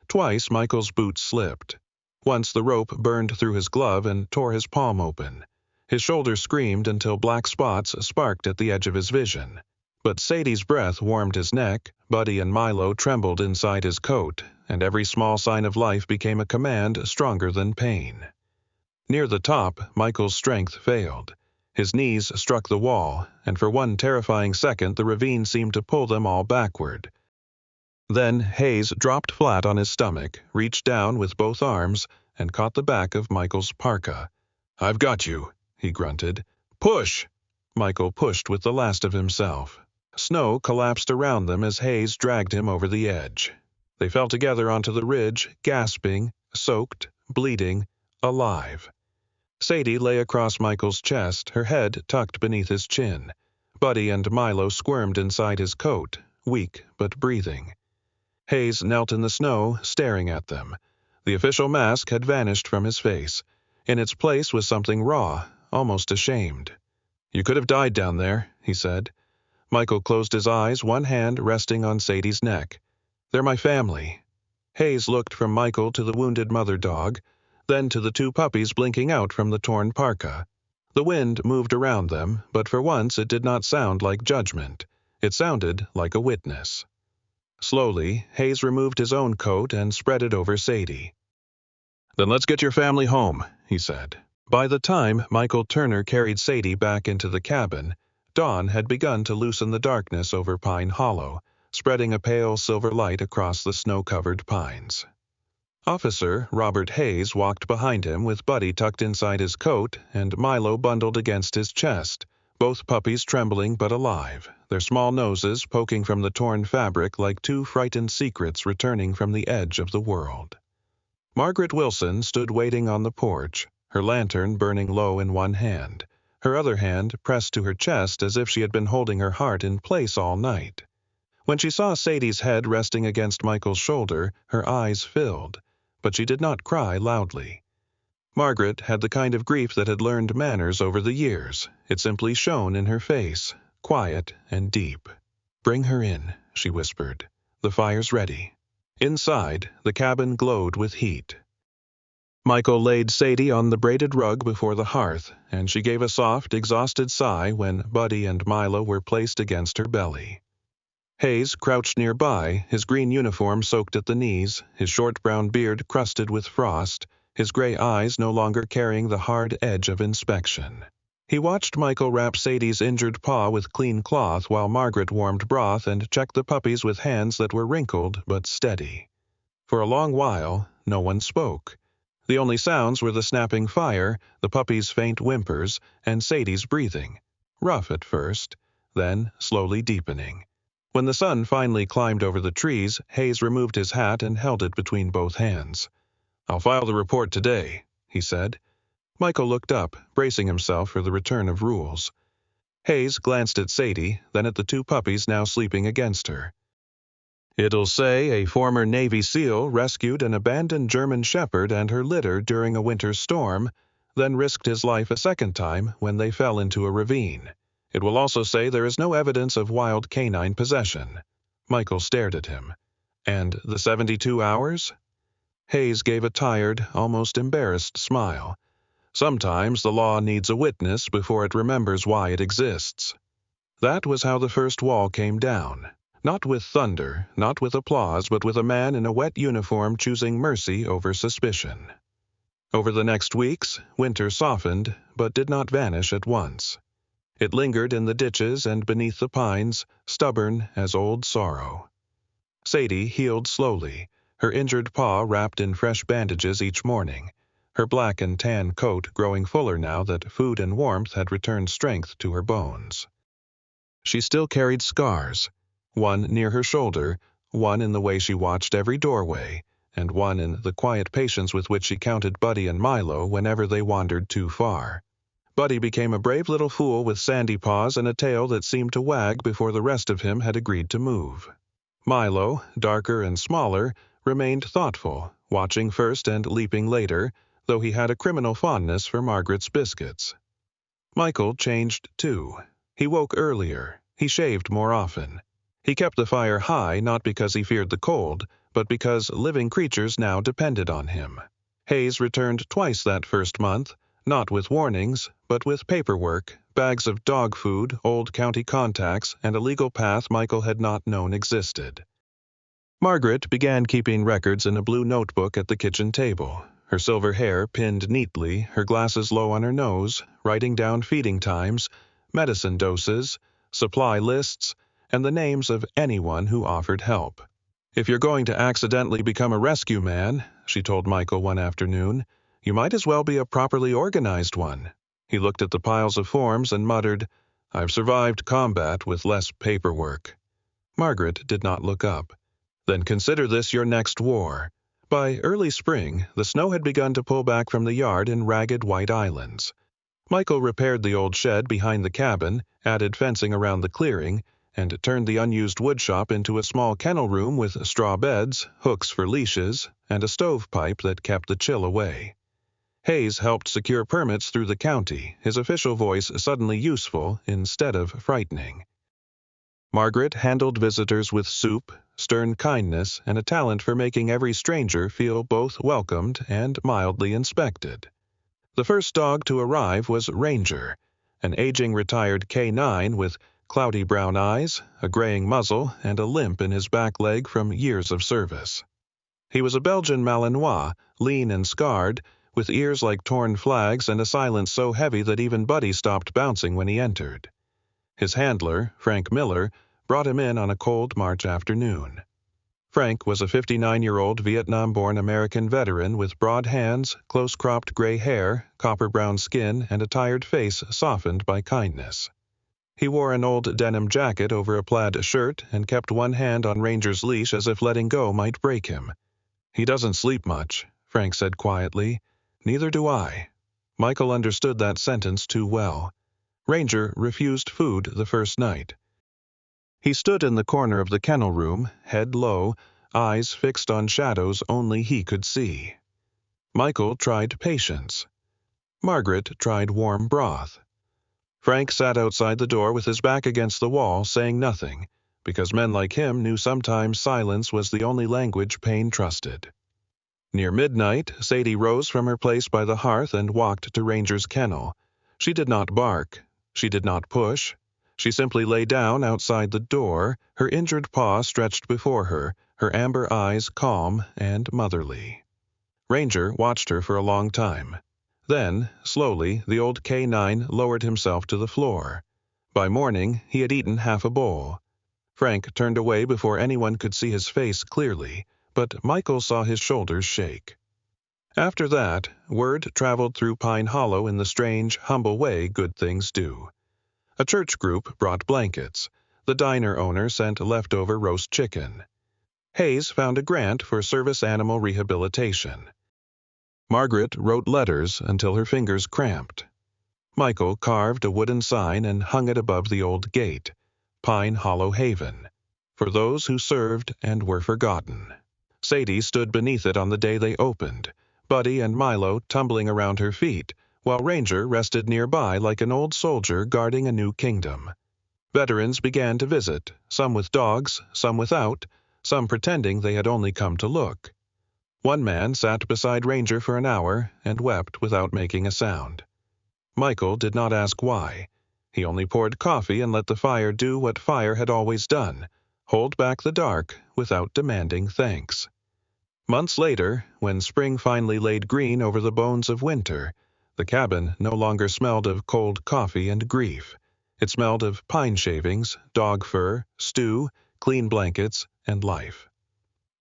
Twice Michael's boots slipped. Once the rope burned through his glove and tore his palm open. His shoulder screamed until black spots sparked at the edge of his vision. But Sadie's breath warmed his neck, Buddy and Milo trembled inside his coat, and every small sign of life became a command stronger than pain. Near the top, Michael's strength failed. His knees struck the wall, and for one terrifying second the ravine seemed to pull them all backward. Then Hayes dropped flat on his stomach, reached down with both arms, and caught the back of Michael's parka. "I've got you," he grunted. "Push!" Michael pushed with the last of himself. Snow collapsed around them as Hayes dragged him over the edge. They fell together onto the ridge, gasping, soaked, bleeding, alive. Sadie lay across Michael's chest, her head tucked beneath his chin. Buddy and Milo squirmed inside his coat, weak but breathing. Hayes knelt in the snow, staring at them. The official mask had vanished from his face. In its place was something raw, almost ashamed. "You could have died down there," he said. Michael closed his eyes, one hand resting on Sadie's neck. "They're my family." Hayes looked from Michael to the wounded mother dog, then to the two puppies blinking out from the torn parka. The wind moved around them, but for once it did not sound like judgment. It sounded like a witness. Slowly, Hayes removed his own coat and spread it over Sadie. "Then let's get your family home," he said. By the time Michael Turner carried Sadie back into the cabin, dawn had begun to loosen the darkness over Pine Hollow, spreading a pale silver light across the snow-covered pines. Officer Robert Hayes walked behind him with Buddy tucked inside his coat and Milo bundled against his chest, both puppies trembling but alive, their small noses poking from the torn fabric like two frightened secrets returning from the edge of the world. Margaret Wilson stood waiting on the porch, her lantern burning low in one hand, her other hand pressed to her chest as if she had been holding her heart in place all night. When she saw Sadie's head resting against Michael's shoulder, her eyes filled, but she did not cry loudly. Margaret had the kind of grief that had learned manners over the years. It simply shone in her face, quiet and deep. "Bring her in," she whispered. "The fire's ready." Inside, the cabin glowed with heat. Michael laid Sadie on the braided rug before the hearth, and she gave a soft, exhausted sigh when Buddy and Milo were placed against her belly. Hayes crouched nearby, his green uniform soaked at the knees, his short brown beard crusted with frost, his gray eyes no longer carrying the hard edge of inspection. He watched Michael wrap Sadie's injured paw with clean cloth while Margaret warmed broth and checked the puppies with hands that were wrinkled but steady. For a long while, no one spoke. The only sounds were the snapping fire, the puppies' faint whimpers, and Sadie's breathing, rough at first, then slowly deepening. When the sun finally climbed over the trees, Hayes removed his hat and held it between both hands. "I'll file the report today," he said. Michael looked up, bracing himself for the return of rules. Hayes glanced at Sadie, then at the two puppies now sleeping against her. "It'll say a former Navy SEAL rescued an abandoned German shepherd and her litter during a winter storm, then risked his life a second time when they fell into a ravine. It will also say there is no evidence of wild canine possession." Michael stared at him. "And the 72 hours?" Hayes gave a tired, almost embarrassed smile. "Sometimes the law needs a witness before it remembers why it exists." That was how the first wall came down. Not with thunder, not with applause, but with a man in a wet uniform choosing mercy over suspicion. Over the next weeks, winter softened, but did not vanish at once. It lingered in the ditches and beneath the pines, stubborn as old sorrow. Sadie healed slowly, her injured paw wrapped in fresh bandages each morning, her black and tan coat growing fuller now that food and warmth had returned strength to her bones. She still carried scars, one near her shoulder, one in the way she watched every doorway, and one in the quiet patience with which she counted Buddy and Milo whenever they wandered too far. Buddy became a brave little fool with sandy paws and a tail that seemed to wag before the rest of him had agreed to move. Milo, darker and smaller, remained thoughtful, watching first and leaping later, though he had a criminal fondness for Margaret's biscuits. Michael changed too. He woke earlier. He shaved more often. He kept the fire high not because he feared the cold, but because living creatures now depended on him. Hayes returned twice that first month, not with warnings, but with paperwork, bags of dog food, old county contacts, and a legal path Michael had not known existed. Margaret began keeping records in a blue notebook at the kitchen table, her silver hair pinned neatly, her glasses low on her nose, writing down feeding times, medicine doses, supply lists, and the names of anyone who offered help. "If you're going to accidentally become a rescue man," she told Michael one afternoon, "you might as well be a properly organized one." He looked at the piles of forms and muttered, "I've survived combat with less paperwork." Margaret did not look up. "Then consider this your next war." By early spring, the snow had begun to pull back from the yard in ragged white islands. Michael repaired the old shed behind the cabin, added fencing around the clearing, and turned the unused woodshop into a small kennel room with straw beds, hooks for leashes, and a stovepipe that kept the chill away. Hayes helped secure permits through the county, his official voice suddenly useful instead of frightening. Margaret handled visitors with soup, stern kindness, and a talent for making every stranger feel both welcomed and mildly inspected. The first dog to arrive was Ranger, an aging retired K9 with cloudy brown eyes, a graying muzzle, and a limp in his back leg from years of service. He was a Belgian Malinois, lean and scarred, with ears like torn flags and a silence so heavy that even Buddy stopped bouncing when he entered. His handler, Frank Miller, brought him in on a cold March afternoon. Frank was a 59-year-old Vietnam-born American veteran with broad hands, close-cropped gray hair, copper-brown skin, and a tired face softened by kindness. He wore an old denim jacket over a plaid shirt and kept one hand on Ranger's leash as if letting go might break him. "He doesn't sleep much," Frank said quietly. "Neither do I." Michael understood that sentence too well. Ranger refused food the first night. He stood in the corner of the kennel room, head low, eyes fixed on shadows only he could see. Michael tried patience. Margaret tried warm broth. Frank sat outside the door with his back against the wall, saying nothing, because men like him knew sometimes silence was the only language pain trusted. Near midnight, Sadie rose from her place by the hearth and walked to Ranger's kennel. She did not bark. She did not push. She simply lay down outside the door, her injured paw stretched before her, her amber eyes calm and motherly. Ranger watched her for a long time. Then, slowly, the old K9 lowered himself to the floor. By morning, he had eaten half a bowl. Frank turned away before anyone could see his face clearly, but Michael saw his shoulders shake. After that, word traveled through Pine Hollow in the strange, humble way good things do. A church group brought blankets. The diner owner sent leftover roast chicken. Hayes found a grant for service animal rehabilitation. Margaret wrote letters until her fingers cramped. Michael carved a wooden sign and hung it above the old gate, Pine Hollow Haven, for those who served and were forgotten. Sadie stood beneath it on the day they opened, Buddy and Milo tumbling around her feet, while Ranger rested nearby like an old soldier guarding a new kingdom. Veterans began to visit, some with dogs, some without, some pretending they had only come to look. One man sat beside Ranger for an hour and wept without making a sound. Michael did not ask why. He only poured coffee and let the fire do what fire had always done, hold back the dark without demanding thanks. Months later, when spring finally laid green over the bones of winter, the cabin no longer smelled of cold coffee and grief. It smelled of pine shavings, dog fur, stew, clean blankets, and life.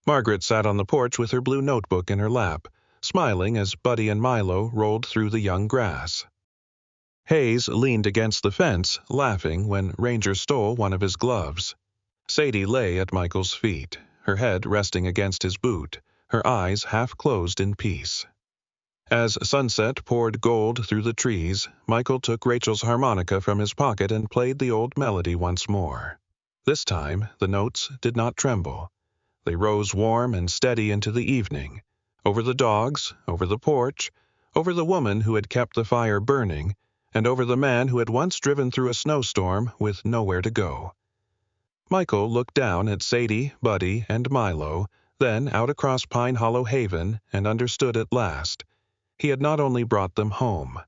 Margaret sat on the porch with her blue notebook in her lap, smiling as Buddy and Milo rolled through the young grass. Hayes leaned against the fence, laughing when Ranger stole one of his gloves. Sadie lay at Michael's feet, her head resting against his boot, her eyes half closed in peace. As sunset poured gold through the trees, Michael took Rachel's harmonica from his pocket and played the old melody once more. This time, the notes did not tremble. They rose warm and steady into the evening, over the dogs, over the porch, over the woman who had kept the fire burning, and over the man who had once driven through a snowstorm with nowhere to go. Michael looked down at Sadie, Buddy, and Milo, then out across Pine Hollow Haven, and understood at last. He had not only brought them home.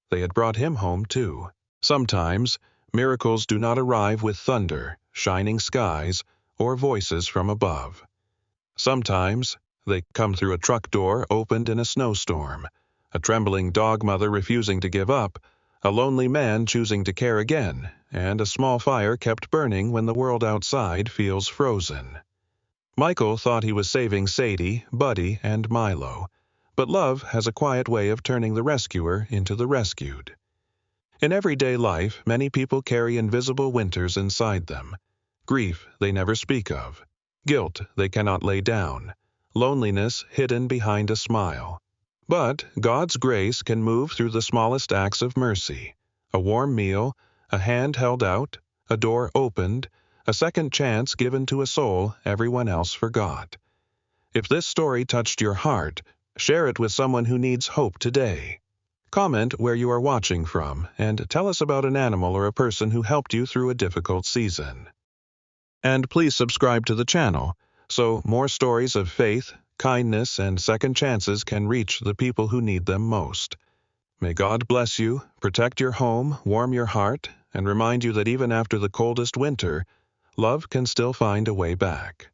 They had brought him home, too. Sometimes, miracles do not arrive with thunder, shining skies, or voices from above. Sometimes, they come through a truck door opened in a snowstorm, a trembling dog mother refusing to give up, a lonely man choosing to care again, and a small fire kept burning when the world outside feels frozen. Michael thought he was saving Sadie, Buddy, and Milo, but love has a quiet way of turning the rescuer into the rescued. In everyday life, many people carry invisible winters inside them. Grief they never speak of, guilt they cannot lay down, loneliness hidden behind a smile. But God's grace can move through the smallest acts of mercy: a warm meal, a hand held out, a door opened, a second chance given to a soul everyone else forgot. If this story touched your heart, share it with someone who needs hope today. Comment where you are watching from, and tell us about an animal or a person who helped you through a difficult season. And please subscribe to the channel, so more stories of faith, kindness, and second chances can reach the people who need them most. May God bless you, protect your home, warm your heart, and remind you that even after the coldest winter, love can still find a way back.